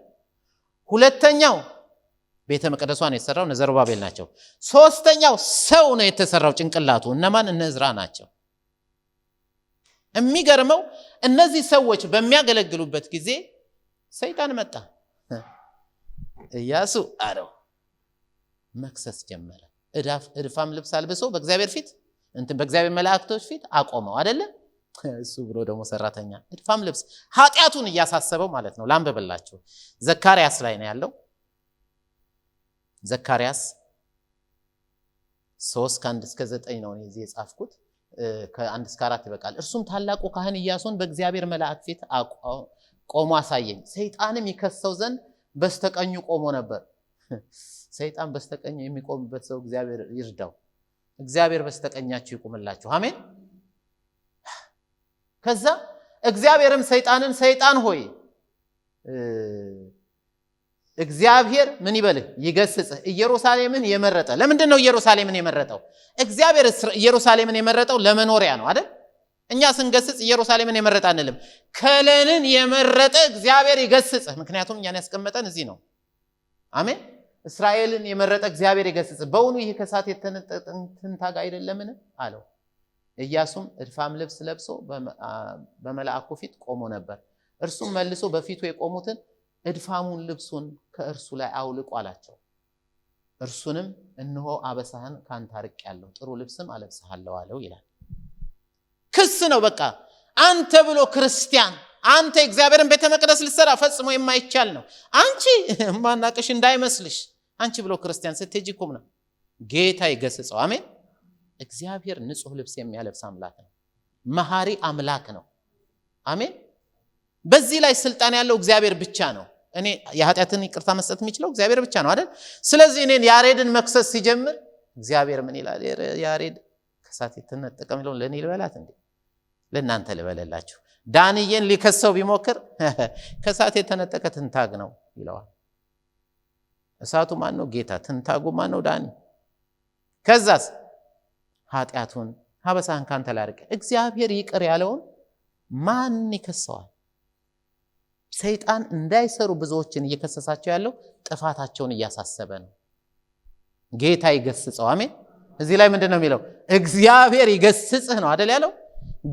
ሁለተኛው ቤተ መቅደሷ ነው የተሰራው እነ ዘሩባቤል ናቸው። ሶስተኛው ሰው ነው የተሰራው ጭንቅላቱ እነማን? እነ ዕዝራ ናቸው። የሚገርመው እነዚህ ሰዎች በሚያገለግሉበት ጊዜ ሰይጣን መጣ። ኢያሱ አለው መክሰስ ጀመረ። እድፋም ልብስ አልብሶ በእግዚአብሔር ፊት በእግዚአብሔር መላእክቶች ፊት አቆመው አይደለ? እሱ ብሎ ደግሞ ሰራተኛ እድፋም ልብስ ኃጢያቱን እያሳሰበው ማለት ነው። ላንብብላችሁ። ዘካርያስ ላይ ነው ያለው። ዘካርያስ 3:1-9 ነው እዚህ የጻፍኩት። ከ1-4 ይበቃል። እርሱም ታላቁ ካህን ኢያሱን በእግዚአብሔር መላእክት ፊት ቆሞ አሳየኝ። ሰይጣንም ይከሰው ዘንድ በስተቀኙ ቆሞ ነበር። ሰይጣን በስተቀኝ የሚቆምበት ሰው እግዚአብሔር ይርዳው። እግዚአብሔር በስተቀኛችሁ ይቆምላችሁ። አሜን። ከዛ እግዚአብሔርም ሰይጣንን ሰይጣን ሆይ እግዚአብሔር ምን ይበልህ ይገስጽህ ኢየሩሳሌምን የመረጠ። ለምንድን ነው ኢየሩሳሌምን የመረጠው? እግዚአብሔር ኢየሩሳሌምን የመረጠው ለመኖሪያ ነው አይደል? እኛ ስንገስጽ ኢየሩሳሌምን የመረጠ አንልም። ከለንን የመረጠ እግዚአብሔር ይገስጽህ። ምክንያቱም እኛን ያስቀመጠን እዚህ ነው። አሜን። እስራኤልን የመረጠ እግዚአብሔር ይገስጽህ። በእውኑ ይህ ከሳት የተነጠቀ ትንታግ አይደለምን አለው። ኢያሱም እድፋም ልብስ ለብሶ በመልአኩ ፊት ቆሞ ነበር። እርሱም መልሶ በፊቱ የቆሙትን እድፋሙን ልብሱን ከእርሱ ላይ አውልቁ አላቸው። እርሱንም እነሆ አበሳህን ካንተ አርቄአለሁ፣ ጥሩ ልብስም አለብስሃለሁ አለው ይላል። ክስ ነው በቃ። አንተ ብሎ ክርስቲያን አንተ እግዚአብሔርን ቤተ መቅደስ ልትሰራ ፈጽሞ የማይቻል ነው። አንቺ ማናቀሽ እንዳይመስልሽ። አንቺ ብሎ ክርስቲያን ስትሄጂ ቁም ነው። ጌታ ይገስጸው። አሜን። እግዚአብሔር ንጹህ ልብስ የሚያለብስ አምላክ ነው። መሐሪ አምላክ ነው። አሜን። በዚህ ላይ ስልጣን ያለው እግዚአብሔር ብቻ ነው። እኔ የኃጢአትን ይቅርታ መስጠት የሚችለው እግዚአብሔር ብቻ ነው አይደል? ስለዚህ እኔን ያሬድን መክሰስ ሲጀምር እግዚአብሔር ምን ይላል? ያሬድ ከሳት የተነጠቀ የሚለውን ለእኔ ልበላት እንዴ? ለእናንተ ልበለላችሁ። ዳንኤልን ሊከሰው ቢሞክር ከሳት የተነጠቀ ትንታግ ነው ይለዋል። እሳቱ ማን ነው? ጌታ። ትንታጉ ማን ነው? ዳኒ። ከዛስ ኃጢአቱን ሀበሳህን ካንተ ላይ አርቄ። እግዚአብሔር ይቅር ያለውን ማን ይከሰዋል? ሰይጣን እንዳይሰሩ ብዙዎችን እየከሰሳቸው ያለው ጥፋታቸውን እያሳሰበ ነው። ጌታ ይገስጸው። አሜን። እዚህ ላይ ምንድነው የሚለው? እግዚአብሔር ይገስጽህ ነው አይደል ያለው?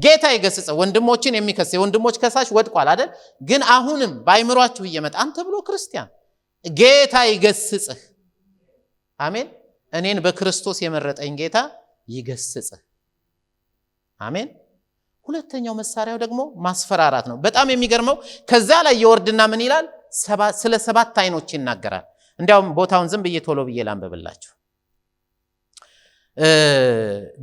ጌታ ይገስጸው። ወንድሞችን የሚከስ የወንድሞች ከሳሽ ወድቋል አይደል? ግን አሁንም ባይምሯችሁ እየመጣ አንተ ብሎ ክርስቲያን ጌታ ይገስጽህ። አሜን። እኔን በክርስቶስ የመረጠኝ ጌታ ይገስጽህ። አሜን። ሁለተኛው መሳሪያው ደግሞ ማስፈራራት ነው። በጣም የሚገርመው ከዛ ላይ የወርድና ምን ይላል? ስለ 7 አይኖች ይናገራል። እንዲያውም ቦታውን ዝም ብዬ ቶሎ ብዬ ላንብብላችሁ።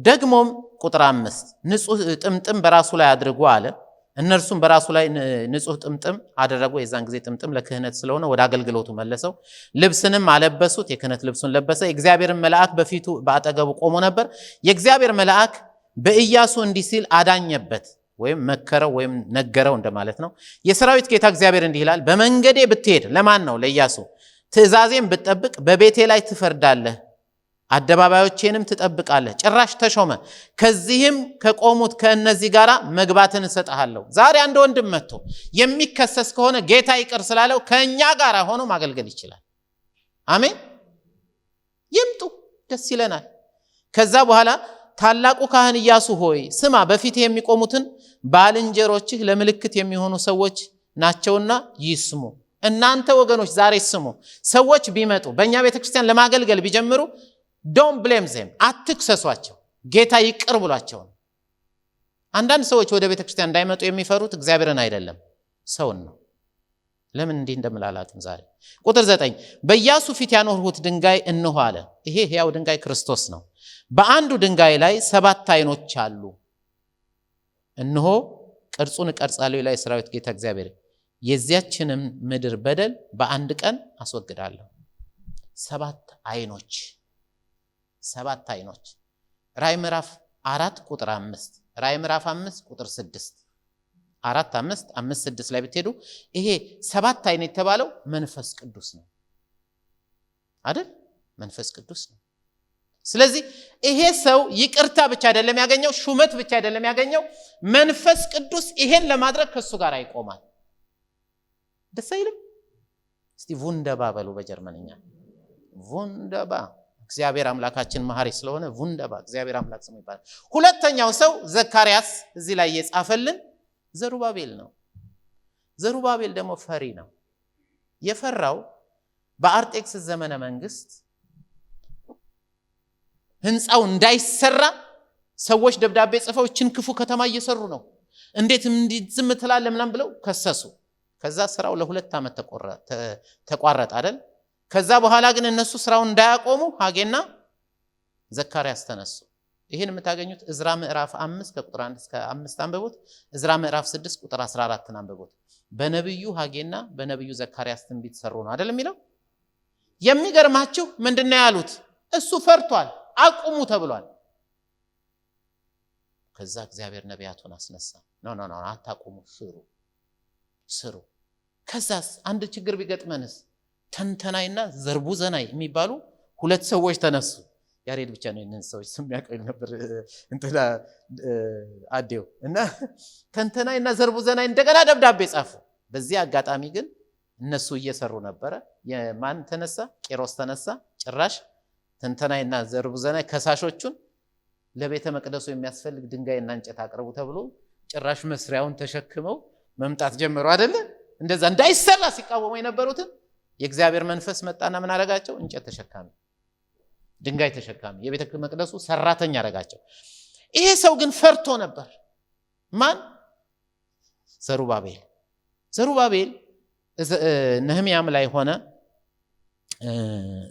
ደግሞም ቁጥር 5 ንጹህ ጥምጥም በራሱ ላይ አድርጎ አለ። እነርሱም በራሱ ላይ ንጹህ ጥምጥም አደረጉ። የዛን ጊዜ ጥምጥም ለክህነት ስለሆነ ወደ አገልግሎቱ መለሰው። ልብስንም አለበሱት፣ የክህነት ልብሱን ለበሰ። የእግዚአብሔርን መልአክ በፊቱ በአጠገቡ ቆሞ ነበር። የእግዚአብሔር መልአክ በኢያሱ እንዲህ ሲል አዳኘበት፣ ወይም መከረው ወይም ነገረው እንደማለት ነው። የሰራዊት ጌታ እግዚአብሔር እንዲህ ይላል፣ በመንገዴ ብትሄድ፣ ለማን ነው? ለኢያሱ። ትእዛዜም ብትጠብቅ፣ በቤቴ ላይ ትፈርዳለህ፣ አደባባዮቼንም ትጠብቃለህ። ጭራሽ ተሾመ። ከዚህም ከቆሙት ከእነዚህ ጋር መግባትን እሰጥሃለሁ። ዛሬ አንድ ወንድም መጥቶ የሚከሰስ ከሆነ ጌታ ይቅር ስላለው ከእኛ ጋር ሆኖ ማገልገል ይችላል። አሜን። ይምጡ፣ ደስ ይለናል። ከዛ በኋላ ታላቁ ካህን ኢያሱ ሆይ ስማ፣ በፊት የሚቆሙትን ባልንጀሮችህ ለምልክት የሚሆኑ ሰዎች ናቸውና ይስሙ። እናንተ ወገኖች ዛሬ ስሙ። ሰዎች ቢመጡ በእኛ ቤተክርስቲያን ለማገልገል ቢጀምሩ ዶንት ብሌም ዘም፣ አትክሰሷቸው። ጌታ ይቅር ብሏቸው ነው። አንዳንድ ሰዎች ወደ ቤተክርስቲያን እንዳይመጡ የሚፈሩት እግዚአብሔርን አይደለም ሰውን ነው። ለምን እንዲህ እንደምላላትም ዛሬ ቁጥር 9 በኢያሱ ፊት ያኖርሁት ድንጋይ እነሆ አለ። ይሄ ሕያው ድንጋይ ክርስቶስ ነው። በአንዱ ድንጋይ ላይ 7 አይኖች አሉ። እነሆ ቅርጹን እቀርጻለሁ ይላል የሰራዊት ጌታ እግዚአብሔር፣ የዚያችንም ምድር በደል በአንድ ቀን አስወግዳለሁ። 7 አይኖች፣ 7 አይኖች። ራዕይ ምዕራፍ 4 ቁጥር 5፣ ራዕይ ምዕራፍ 5 ቁጥር 6፣ 4 5 5 6 ላይ ብትሄዱ ይሄ 7 አይን የተባለው መንፈስ ቅዱስ ነው አይደል? መንፈስ ቅዱስ ነው። ስለዚህ ይሄ ሰው ይቅርታ ብቻ አይደለም ያገኘው፣ ሹመት ብቻ አይደለም ያገኘው፣ መንፈስ ቅዱስ ይሄን ለማድረግ ከሱ ጋር ይቆማል። ደስ አይልም? እስቲ વુንደባ በሉ በጀርመንኛ વુንደባ። እግዚአብሔር አምላካችን መሐሪ ስለሆነ વુንደባ፣ እግዚአብሔር አምላክ ስሙ ይባላል። ሁለተኛው ሰው ዘካርያስ እዚህ ላይ የጻፈልን ዘሩባቤል ነው። ዘሩባቤል ደግሞ ፈሪ ነው። የፈራው በአርጤክስስ ዘመነ መንግስት ህንፃው እንዳይሰራ ሰዎች ደብዳቤ ጽፈው እችን ክፉ ከተማ እየሰሩ ነው፣ እንዴት ዝም ትላለህ ምናምን ብለው ከሰሱ። ከዛ ስራው ለ2 ዓመት ተቋረጠ አይደል? ከዛ በኋላ ግን እነሱ ስራውን እንዳያቆሙ ሐጌና ዘካርያስ ተነሱ። ይሄን የምታገኙት ዕዝራ ምዕራፍ 5 ከቁጥር 1 እስከ 5 አንብቡት። ዕዝራ ምዕራፍ 6 ቁጥር 14 አንብቡት። በነብዩ ሐጌና በነብዩ ዘካርያስ ትንቢት ሰሩ ነው አይደል የሚለው። የሚገርማችሁ ምንድነው ያሉት? እሱ ፈርቷል፣ አቁሙ ተብሏል። ከዛ እግዚአብሔር ነቢያቱን አስነሳ። ኖ አታቁሙ፣ ስሩ። ከዛስ አንድ ችግር ቢገጥመንስ? ተንተናይና ዘርቡዘናይ የሚባሉ 2 ሰዎች ተነሱ። ያሬድ ብቻ ነው እነዚህ ሰዎች ስም ያቀል ነበር እንትና አዴው እና ተንተናይና ዘርቡዘናይ እንደገና ደብዳቤ ጻፉ። በዚህ አጋጣሚ ግን እነሱ እየሰሩ ነበረ። የማን ተነሳ? ቄሮስ ተነሳ። ጭራሽ ተንተናይና ዘርቡዘናይ ከሳሾቹን ለቤተ መቅደሱ የሚያስፈልግ ድንጋይና እንጨት አቅርቡ ተብሎ ጭራሽ መስሪያውን ተሸክመው መምጣት ጀመሩ አይደለ? እንደዛ እንዳይሰራ ሲቃወሙ የነበሩትን የእግዚአብሔር መንፈስ መጣና ምን አረጋቸው? እንጨት ተሸካሚ፣ ድንጋይ ተሸካሚ፣ የቤተ መቅደሱ ሰራተኛ አረጋቸው። ይሄ ሰው ግን ፈርቶ ነበር። ማን? ዘሩባቤል ነህምያም ላይ ሆነ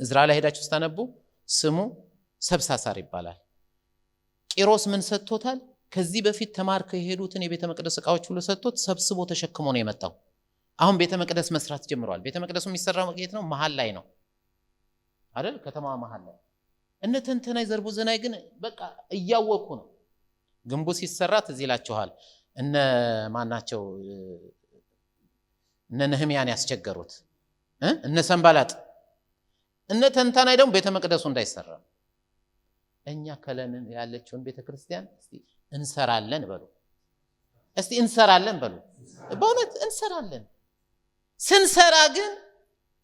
ዕዝራ ላይ ሄዳችሁ ስታነቡ ስሙ ሰብሳሳር ይባላል። ቂሮስ ምን ሰጥቶታል? ከዚህ በፊት ተማርከው የሄዱትን የቤተ መቅደስ ዕቃዎች ሁሉ ሰጥቶት ሰብስቦ ተሸክሞ ነው የመጣው። አሁን ቤተ መቅደስ መስራት ጀምሯል። ቤተ መቅደሱ የሚሰራው የት ነው? መሃል ላይ ነው አይደል? ከተማዋ መሃል ላይ። እነ ተንተናይ ዘርቡዘናይ ግን በቃ እያወቁ ነው። ግንቡ ሲሰራ ትዝ ይላችኋል። እነ ማናቸው? እነ ነህምያን ያስቸገሩት እነ ሰንባላጥ፣ እነ ተንተናይ ደግሞ ቤተ መቅደሱ እንዳይሰራ። እኛ ከለንን ያለችውን ቤተክርስቲያን እስቲ እንሰራለን በሉ። እስቲ እንሰራለን በሉ። በእውነት እንሰራለን። ስንሰራ ግን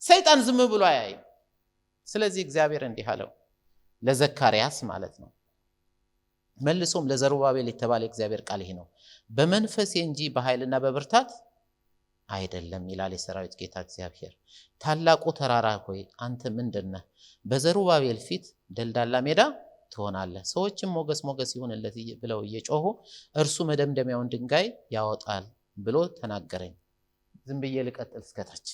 ሰይጣን ዝም ብሎ አያይም። ስለዚህ እግዚአብሔር እንዲህ አለው ለዘካርያስ ማለት ነው። መልሶም ለዘሩባቤል የተባለ እግዚአብሔር ቃል ይሄ ነው፣ በመንፈሴ እንጂ በኃይልና በብርታት አይደለም ይላል የሰራዊት ጌታ እግዚአብሔር። ታላቁ ተራራ ሆይ አንተ ምንድነህ? በዘሩባቤል ፊት ደልዳላ ሜዳ ትሆናለህ። ሰዎችም ሞገስ ይሁንለት ብለው እየጮሁ እርሱ መደምደሚያውን ድንጋይ ያወጣል ብሎ ተናገረኝ። ዝም ብዬ ልቀጥል እስከታች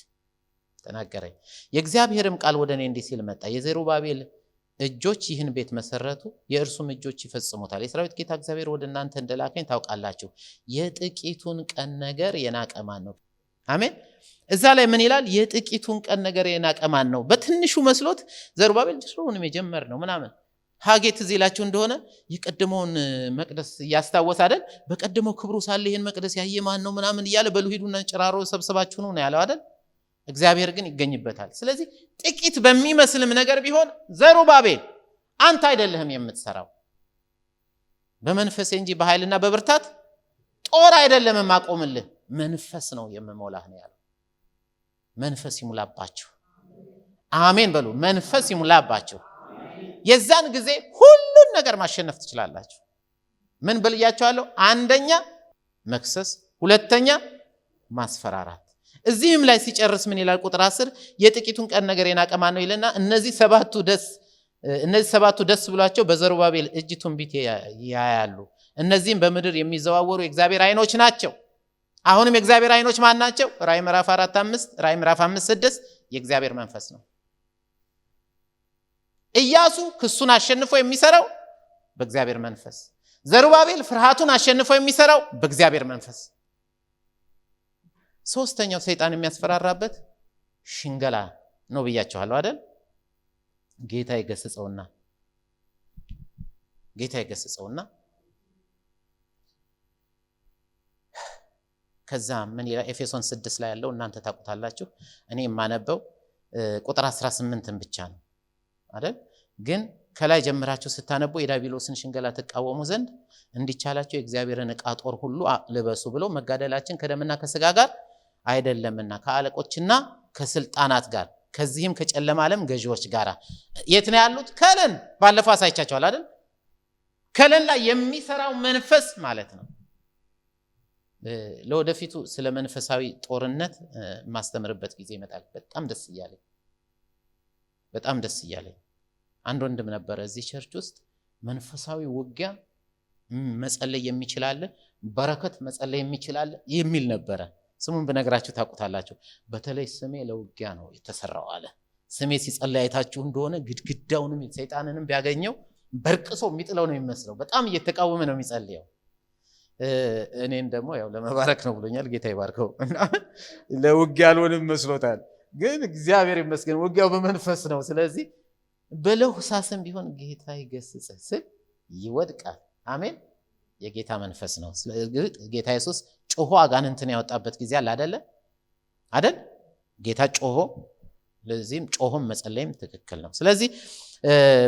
ተናገረኝ። የእግዚአብሔርም ቃል ወደ እኔ እንዲህ ሲል መጣ። የዘሩባቤል እጆች ይህን ቤት መሰረቱ፣ የእርሱም እጆች ይፈጽሙታል። የሰራዊት ጌታ እግዚአብሔር ወደ እናንተ እንደላከኝ ታውቃላችሁ። የጥቂቱን ቀን ነገር የናቀ ማን ነው? አሜን። እዛ ላይ ምን ይላል? የጥቂቱን ቀን ነገር የናቀ ማን ነው? በትንሹ መስሎት ዘሩባቤል ድሮውንም የጀመር ነው ምናምን ሐጌ ትዝ ይላችሁ እንደሆነ የቀደመውን መቅደስ ያስታወስ አይደል? በቀደመው ክብሩ ሳለ ይሄን መቅደስ ያየ ማን ነው ምናምን እያለ በሉ ሂዱና ጭራሮ ሰብስባችሁ ነው ያለው አይደል? እግዚአብሔር ግን ይገኝበታል። ስለዚህ ጥቂት በሚመስልም ነገር ቢሆን ዘሩባቤል አንተ አይደለህም የምትሰራው፣ በመንፈስ እንጂ በኃይልና በብርታት ጦር አይደለም የማቆምልህ፣ መንፈስ ነው የምሞላህ ነው ያለው። መንፈስ ይሙላባችሁ። አሜን በሉ። መንፈስ ይሙላባችሁ። የዛን ጊዜ ሁሉን ነገር ማሸነፍ ትችላላችሁ። ምን ብልያችኋለሁ? አንደኛ መክሰስ፣ ሁለተኛ ማስፈራራት። እዚህም ላይ ሲጨርስ ምን ይላል? ቁጥር 10 የጥቂቱን ቀን ነገር የናቀ ማን ነው ይልና እነዚህ ሰባቱ ደስ ብሏቸው በዘሩባቤል እጅ ትንቢት ያያሉ። እነዚህም በምድር የሚዘዋወሩ የእግዚአብሔር አይኖች ናቸው። አሁንም የእግዚአብሔር አይኖች ማን ናቸው? ራዕይ ምዕራፍ 4:5 ራዕይ ምዕራፍ 5:6 የእግዚአብሔር መንፈስ ነው። ኢያሱ ክሱን አሸንፎ የሚሰራው በእግዚአብሔር መንፈስ፣ ዘሩባቤል ፍርሃቱን አሸንፎ የሚሰራው በእግዚአብሔር መንፈስ። ሶስተኛው ሰይጣን የሚያስፈራራበት ሽንገላ ነው ብያችኋለሁ አይደል? ጌታ ይገስጸውና ከዛ ምን ይላል? ኤፌሶን 6 ላይ ያለው እናንተ ታውቁታላችሁ። እኔ የማነበው ቁጥር 18ን ብቻ ነው አይደል? ግን ከላይ ጀምራችሁ ስታነቡ የዲያብሎስን ሽንገላ ተቃወሙ ዘንድ እንዲቻላችሁ የእግዚአብሔርን ዕቃ ጦር ሁሉ ልበሱ ብሎ መጋደላችን ከደምና ከሥጋ ጋር አይደለምና ከአለቆችና ከስልጣናት ጋር ከዚህም ከጨለማ ዓለም ገዢዎች ጋር። የት ነው ያሉት? ከለን ባለፈው አሳይቻችኋል አይደል? ከለን ላይ የሚሰራው መንፈስ ማለት ነው። ለወደፊቱ ስለ መንፈሳዊ ጦርነት ማስተምርበት ጊዜ ይመጣል። በጣም ደስ እያለኝ አንድ ወንድም ነበረ እዚህ ቸርች ውስጥ መንፈሳዊ ውጊያ መጸለይ የሚችላል፣ በረከት መጸለይ የሚችላል የሚል ነበረ። ስሙን ብነግራችሁ ታውቁታላችሁ። በተለይ ስሜ ለውጊያ ነው የተሰራው አለ። ስሜ ሲጸለይ አይታችሁ እንደሆነ ግድግዳውንም ሰይጣንንም ቢያገኘው በርቅሶ የሚጥለው ነው የሚመስለው። በጣም እየተቃወመ ነው የሚጸልየው። እኔን ደግሞ ያው ለመባረክ ነው ብሎኛል። ጌታ ይባርከው እና ለውጊያ አልሆንም መስሎታል። ግን እግዚአብሔር ይመስገን ውጊያው በመንፈስ ነው። ስለዚህ በለሆሳስም ቢሆን ጌታ ይገስጽ ስል ይወድቃል። አሜን። የጌታ መንፈስ ነው። ስለዚህ ጌታ ኢየሱስ ጮሆ አጋንንትን ያወጣበት ጊዜ አለ አይደል? ጌታ ጮሆ፣ ለዚህም ጮሆም መጸለይም ትክክል ነው። ስለዚህ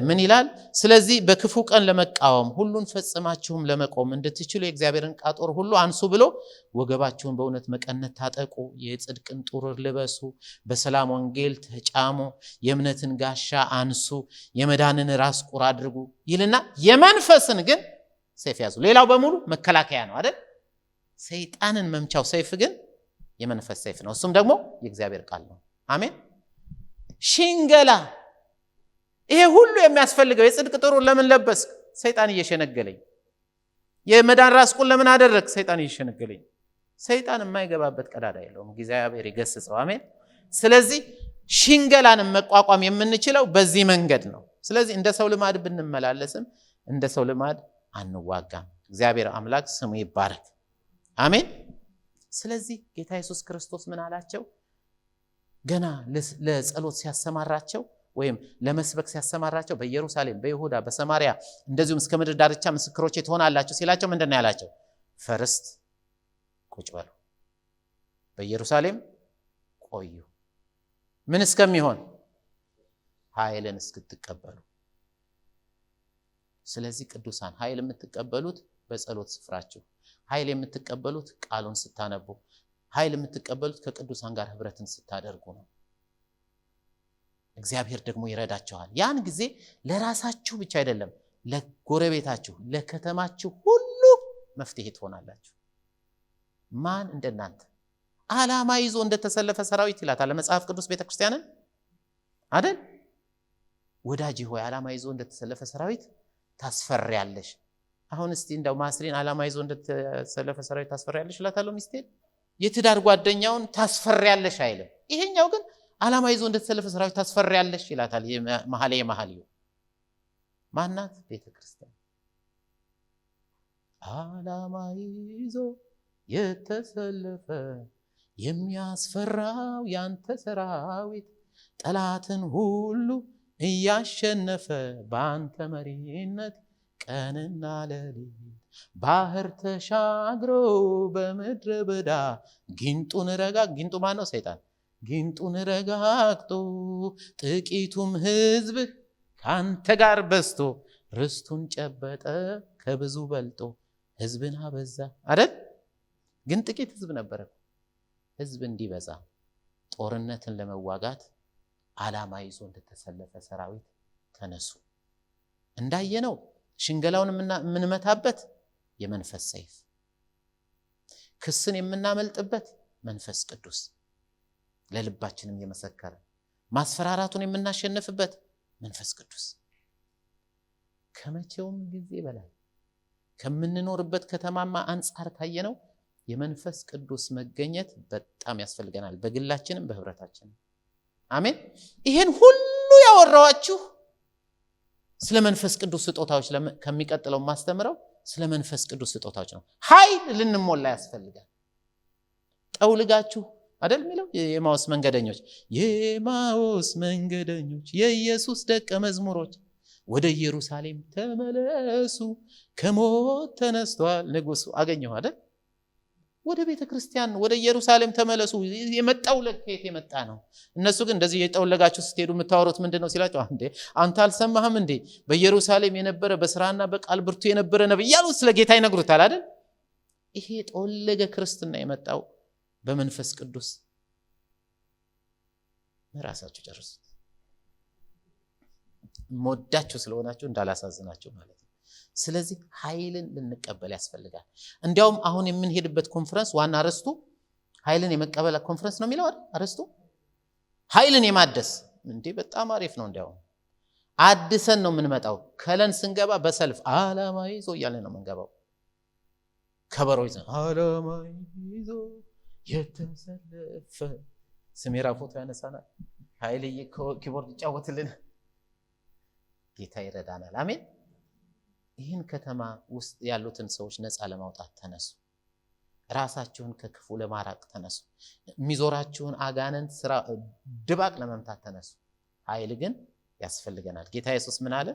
ምን ይላል? ስለዚህ በክፉ ቀን ለመቃወም ሁሉን ፈጽማችሁም ለመቆም እንድትችሉ የእግዚአብሔርን ዕቃ ጦር ሁሉ አንሱ ብሎ ወገባችሁን በእውነት መቀነት ታጠቁ፣ የጽድቅን ጡር ልበሱ፣ በሰላም ወንጌል ተጫሙ፣ የእምነትን ጋሻ አንሱ፣ የመዳንን ራስ ቁር አድርጉ ይልና የመንፈስን ግን ሰይፍ ያዙ። ሌላው በሙሉ መከላከያ ነው አይደል? ሰይጣንን መምቻው ሰይፍ ግን የመንፈስ ሰይፍ ነው። እሱም ደግሞ የእግዚአብሔር ቃል ነው። አሜን። ሽንገላ፣ ይሄ ሁሉ የሚያስፈልገው የጽድቅ ጡሩን ለምን ለበስክ? ሰይጣን እየሸነገለኝ። የመዳን ራስ ቁር ለምን አደረግ? ሰይጣን እየሸነገለኝ። ሰይጣን የማይገባበት ቀዳዳ የለውም። እግዚአብሔር ይገስጸው። አሜን። ስለዚህ ሽንገላን መቋቋም የምንችለው በዚህ መንገድ ነው። ስለዚህ እንደ ሰው ልማድ ብንመላለስም እንደ ሰው ልማድ አንዋጋም። እግዚአብሔር አምላክ ስሙ ይባረክ። አሜን። ስለዚህ ጌታ ኢየሱስ ክርስቶስ ምን አላቸው? ገና ለጸሎት ሲያሰማራቸው ወይም ለመስበክ ሲያሰማራቸው በኢየሩሳሌም፣ በይሁዳ፣ በሰማሪያ እንደዚሁም እስከ ምድር ዳርቻ ምስክሮቼ ትሆናላችሁ ሲላቸው ምንድን ነው ያላቸው? ፈርስት ቁጭ በሉ፣ በኢየሩሳሌም ቆዩ። ምን እስከሚሆን? ኃይልን እስክትቀበሉ። ስለዚህ ቅዱሳን ኃይል የምትቀበሉት በጸሎት ስፍራችሁ፣ ኃይል የምትቀበሉት ቃሉን ስታነቡ፣ ኃይል የምትቀበሉት ከቅዱሳን ጋር ህብረትን ስታደርጉ ነው። እግዚአብሔር ደግሞ ይረዳችኋል። ያን ጊዜ ለራሳችሁ ብቻ አይደለም፣ ለጎረቤታችሁ፣ ለከተማችሁ ሁሉ መፍትሄ ትሆናላችሁ። ማን እንደናንተ? ዓላማ ይዞ እንደተሰለፈ ሰራዊት ይላታል መጽሐፍ ቅዱስ ቤተክርስቲያንን አይደል? ወዳጅ ሆይ ዓላማ ይዞ እንደተሰለፈ ሰራዊት ታስፈሪያለሽ። አሁን እስቲ እንደው ማስሪን ዓላማ ይዞ እንደተሰለፈ ሰራዊት ታስፈሪያለሽ እላታለሁ ሚስቴን። የትዳር ጓደኛውን ታስፈሪያለሽ አይልም። ይሄኛው ግን ዓላማ ይዞ እንደተሰለፈ ሰራዊት ታስፈሪያለሽ ይላታል። መኃልየ ማናት? ቤተክርስቲያን። ዓላማ ይዞ የተሰለፈ የሚያስፈራው ያንተ ሰራዊት ጠላትን ሁሉ እያሸነፈ በአንተ መሪነት ቀንና ሌሊት ባህር ተሻግሮ በምድረ በዳ ጊንጡን ጊንጡ ማን ነው? ሰይጣን። ጊንጡን ረጋግጦ ጥቂቱም ሕዝብ ካንተ ጋር በዝቶ ርስቱን ጨበጠ ከብዙ በልጦ ሕዝብን አበዛ አይደል? ግን ጥቂት ሕዝብ ነበረ። ሕዝብ እንዲበዛ ጦርነትን ለመዋጋት ዓላማ ይዞ እንደተሰለፈ ሰራዊት ተነሱ። እንዳየነው ሽንገላውን የምንመታበት የመንፈስ ሰይፍ፣ ክስን የምናመልጥበት መንፈስ ቅዱስ ለልባችንም የመሰከረ፣ ማስፈራራቱን የምናሸንፍበት መንፈስ ቅዱስ ከመቼውም ጊዜ በላይ ከምንኖርበት ከተማማ አንጻር ካየነው የመንፈስ ቅዱስ መገኘት በጣም ያስፈልገናል፣ በግላችንም በህብረታችንም። አሜን። ይሄን ሁሉ ያወራዋችሁ ስለ መንፈስ ቅዱስ ስጦታዎች ከሚቀጥለው ማስተምረው ስለ መንፈስ ቅዱስ ስጦታዎች ነው። ኃይል ልንሞላ ያስፈልጋል። ጠውልጋችሁ አይደል የሚለው የኤማውስ መንገደኞች የኢየሱስ ደቀ መዝሙሮች ወደ ኢየሩሳሌም ተመለሱ፣ ከሞት ተነስቷል ንጉሱ። አገኘሁ አይደል? ወደ ቤተክርስቲያን ወደ ኢየሩሳሌም ተመለሱ። የመጣው ለከየት የመጣ ነው? እነሱ ግን እንደዚህ የጠውለጋችሁ ስትሄዱ የምታወሩት ምንድነው ሲላቸው፣ አንተ አልሰማህም እንዴ በኢየሩሳሌም የነበረ በስራና በቃል ብርቱ የነበረ ነብይ ያሉ ስለ ጌታ ይነግሩታል አይደል? ይሄ ጠውለገ ክርስትና የመጣው በመንፈስ ቅዱስ። ራሳችሁ ጨርሱት። ሞዳችሁ ስለሆናችሁ እንዳላሳዝናችሁ ማለት ነው። ስለዚህ ኃይልን ልንቀበል ያስፈልጋል። እንዲያውም አሁን የምንሄድበት ኮንፈረንስ ዋና አርዕስቱ ኃይልን የመቀበል ኮንፈረንስ ነው የሚለው አይደል? አርዕስቱ ኃይልን የማደስ እንዴ! በጣም አሪፍ ነው። እንዲያውም አድሰን ነው የምንመጣው። ከለን ስንገባ በሰልፍ ዓላማ ይዞ እያለ ነው የምንገባው። ከበሮ ይዘን ዓላማ ይዞ የተሰለፈ ስሜራ ፎቶ ያነሳናል። ኃይልዬ ኪቦርድ ይጫወትልን። ጌታ ይረዳናል። አሜን። ይህን ከተማ ውስጥ ያሉትን ሰዎች ነፃ ለማውጣት ተነሱ። ራሳችሁን ከክፉ ለማራቅ ተነሱ። የሚዞራችሁን አጋንንት ስራ ድባቅ ለመምታት ተነሱ። ኃይል ግን ያስፈልገናል። ጌታ ኢየሱስ ምን አለ?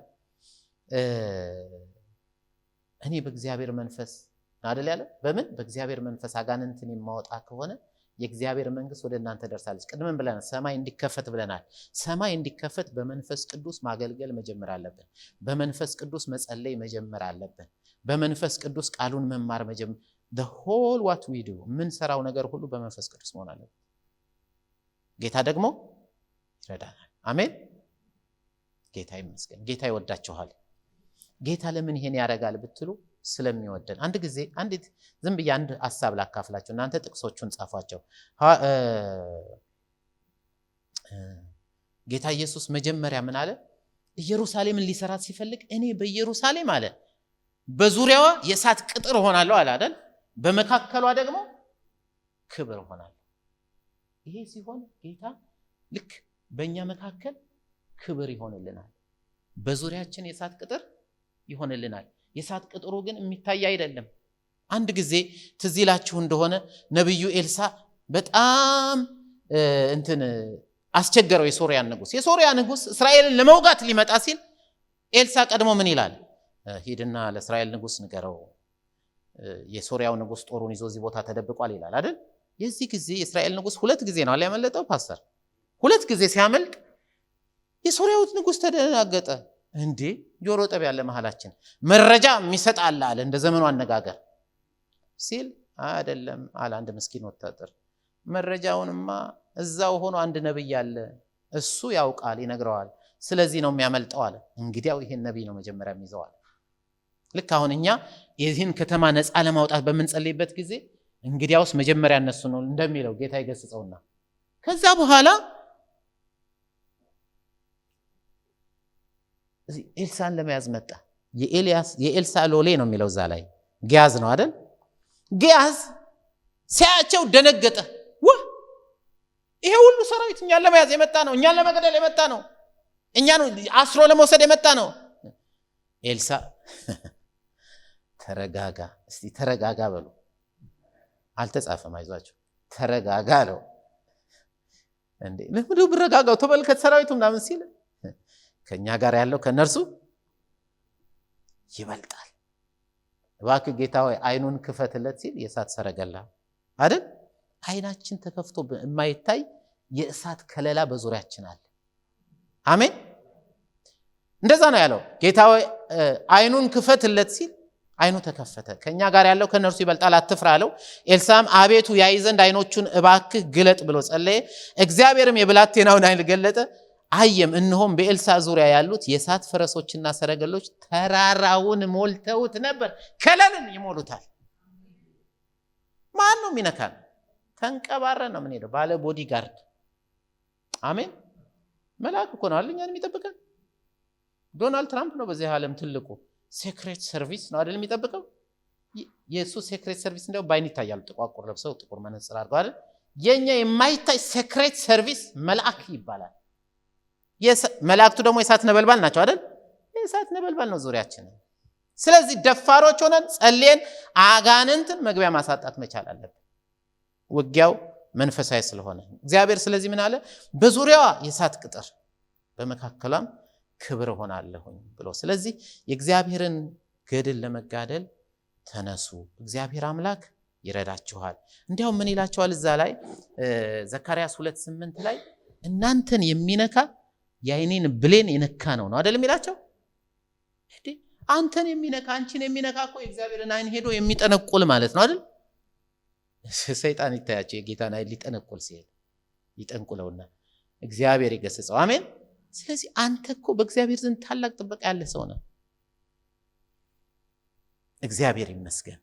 እኔ በእግዚአብሔር መንፈስ አይደል ያለ? በምን? በእግዚአብሔር መንፈስ አጋንንትን የማወጣ ከሆነ የእግዚአብሔር መንግስት ወደ እናንተ ደርሳለች። ቀድመን ብለናል፣ ሰማይ እንዲከፈት ብለናል። ሰማይ እንዲከፈት በመንፈስ ቅዱስ ማገልገል መጀመር አለብን። በመንፈስ ቅዱስ መጸለይ መጀመር አለብን። በመንፈስ ቅዱስ ቃሉን መማር መጀመር። the whole what we do የምንሰራው ነገር ሁሉ በመንፈስ ቅዱስ መሆን አለበት። ጌታ ደግሞ ይረዳናል። አሜን። ጌታ ይመስገን። ጌታ ይወዳችኋል። ጌታ ለምን ይሄን ያደርጋል ብትሉ ስለሚወደን። አንድ ጊዜ አንዲት ዝም ብዬ አንድ ሐሳብ ላካፍላችሁ፣ እናንተ ጥቅሶቹን ጻፏቸው። ጌታ ኢየሱስ መጀመሪያ ምን አለ? ኢየሩሳሌምን ሊሰራት ሲፈልግ እኔ በኢየሩሳሌም አለ በዙሪያዋ የእሳት ቅጥር ሆናለሁ አለ አይደል? በመካከሏ ደግሞ ክብር ሆናለሁ። ይሄ ሲሆን ጌታ ልክ በእኛ መካከል ክብር ይሆንልናል፣ በዙሪያችን የእሳት ቅጥር ይሆንልናል። የእሳት ቅጥሩ ግን የሚታይ አይደለም። አንድ ጊዜ ትዝ ይላችሁ እንደሆነ ነብዩ ኤልሳ በጣም አስቸገረው የሶሪያን ንጉስ። የሶሪያ ንጉስ እስራኤልን ለመውጋት ሊመጣ ሲል ኤልሳ ቀድሞ ምን ይላል? ሂድና ለእስራኤል ንጉስ ንገረው የሶሪያው ንጉስ ጦሩን ይዞ እዚህ ቦታ ተደብቋል ይላል አይደል? የዚህ ጊዜ የእስራኤል ንጉስ ሁለት ጊዜ ነው ያመለጠው ፓስተር። ሁለት ጊዜ ሲያመልጥ የሶሪያው ንጉስ ተደናገጠ። እንዴ ጆሮ ጠብ ያለ መሐላችን መረጃ የሚሰጥ አለ አለ እንደ ዘመኑ አነጋገር ሲል አይደለም አለ አንድ ምስኪን ወታደር። መረጃውንማ እዛው ሆኖ አንድ ነብይ አለ፣ እሱ ያውቃል ይነግረዋል፣ ስለዚህ ነው የሚያመልጠው አለ። እንግዲያው ይሄን ነብይ ነው መጀመሪያ የሚይዘው አለ። ልክ አሁን እኛ የዚህን ከተማ ነፃ ለማውጣት በመንጸልይበት ጊዜ እንግዲያውስ መጀመሪያ እነሱ ነው እንደሚለው ጌታ ይገስጸውና ከዛ በኋላ ኤልሳን ለመያዝ መጣ። የኤልሳ ሎሌ ነው የሚለው እዛ ላይ ጊያዝ ነው አይደል? ጊያዝ ሲያቸው ደነገጠ። ይሄ ሁሉ ሰራዊት እኛን ለመያዝ የመጣ ነው፣ እኛን ለመግደል የመጣ ነው፣ እኛን አስሮ ለመውሰድ የመጣ ነው። ኤልሳ ተረጋጋ፣ እስቲ ተረጋጋ በሉ። አልተጻፈም፣ አይዟችሁ ተረጋጋ አለው። እንዴ ለምንድነው ብረጋጋው? ተመልከት ሰራዊቱ ምናምን ሲል ከኛ ጋር ያለው ከነርሱ ይበልጣል። እባክህ ጌታ ሆይ አይኑን ክፈትለት ሲል የእሳት ሰረገላ አይደል? አይናችን ተከፍቶ የማይታይ የእሳት ከለላ በዙሪያችን አለ። አሜን። እንደዛ ነው ያለው። ጌታ ሆይ አይኑን ክፈትለት ሲል አይኑ ተከፈተ። ከኛ ጋር ያለው ከነርሱ ይበልጣል፣ አትፍራ አለው። ኤልሳም አቤቱ ያይ ዘንድ አይኖቹን እባክህ ግለጥ ብሎ ጸለየ። እግዚአብሔርም የብላቴናውን አይን ገለጠ። አየም፣ እነሆም በኤልሳ ዙሪያ ያሉት የእሳት ፈረሶችና ሰረገሎች ተራራውን ሞልተውት ነበር። ከለልን ይሞሉታል። ማን ነው የሚነካን? ተንቀባረን ነው የምንሄደው። ባለ ቦዲ ጋርድ። አሜን። መልአክ እኮ ነው አይደል እኛን የሚጠብቀን። ዶናልድ ትራምፕ ነው በዚህ ዓለም ትልቁ ሴክሬት ሰርቪስ ነው አይደል የሚጠብቀው። የሱ ሴክሬት ሰርቪስ እንደው ባይን ይታያል። ጥቋቁር ለብሰው ጥቁር መነጽር አድርገው አይደል። የኛ የማይታይ ሴክሬት ሰርቪስ መልአክ ይባላል። መላእክቱ ደግሞ የእሳት ነበልባል ናቸው አይደል? የእሳት ነበልባል ነው ዙሪያችን። ስለዚህ ደፋሮች ሆነን ጸልየን አጋንንትን መግቢያ ማሳጣት መቻል አለብን። ውጊያው መንፈሳዊ ስለሆነ እግዚአብሔር ስለዚህ ምን አለ? በዙሪያዋ የእሳት ቅጥር በመካከሏም ክብር ሆናለሁኝ ብሎ። ስለዚህ የእግዚአብሔርን ገድል ለመጋደል ተነሱ፣ እግዚአብሔር አምላክ ይረዳችኋል። እንዲያውም ምን ይላቸዋል እዛ ላይ ዘካርያስ 2:8 ላይ እናንተን የሚነካ የአይኔን ብሌን የነካ ነው አይደለም ይላቸው። አንተን የሚነካ አንቺን የሚነካ እኮ የእግዚአብሔርን አይን ሄዶ የሚጠነቁል ማለት ነው አይደል? ሰይጣን ይታያቸው የጌታን አይን ሊጠነቁል ሲሄድ ይጠንቁለውና እግዚአብሔር ይገስጸው። አሜን። ስለዚህ አንተ እኮ በእግዚአብሔር ዘንድ ታላቅ ጥበቃ ያለ ሰው ነህ። እግዚአብሔር ይመስገን።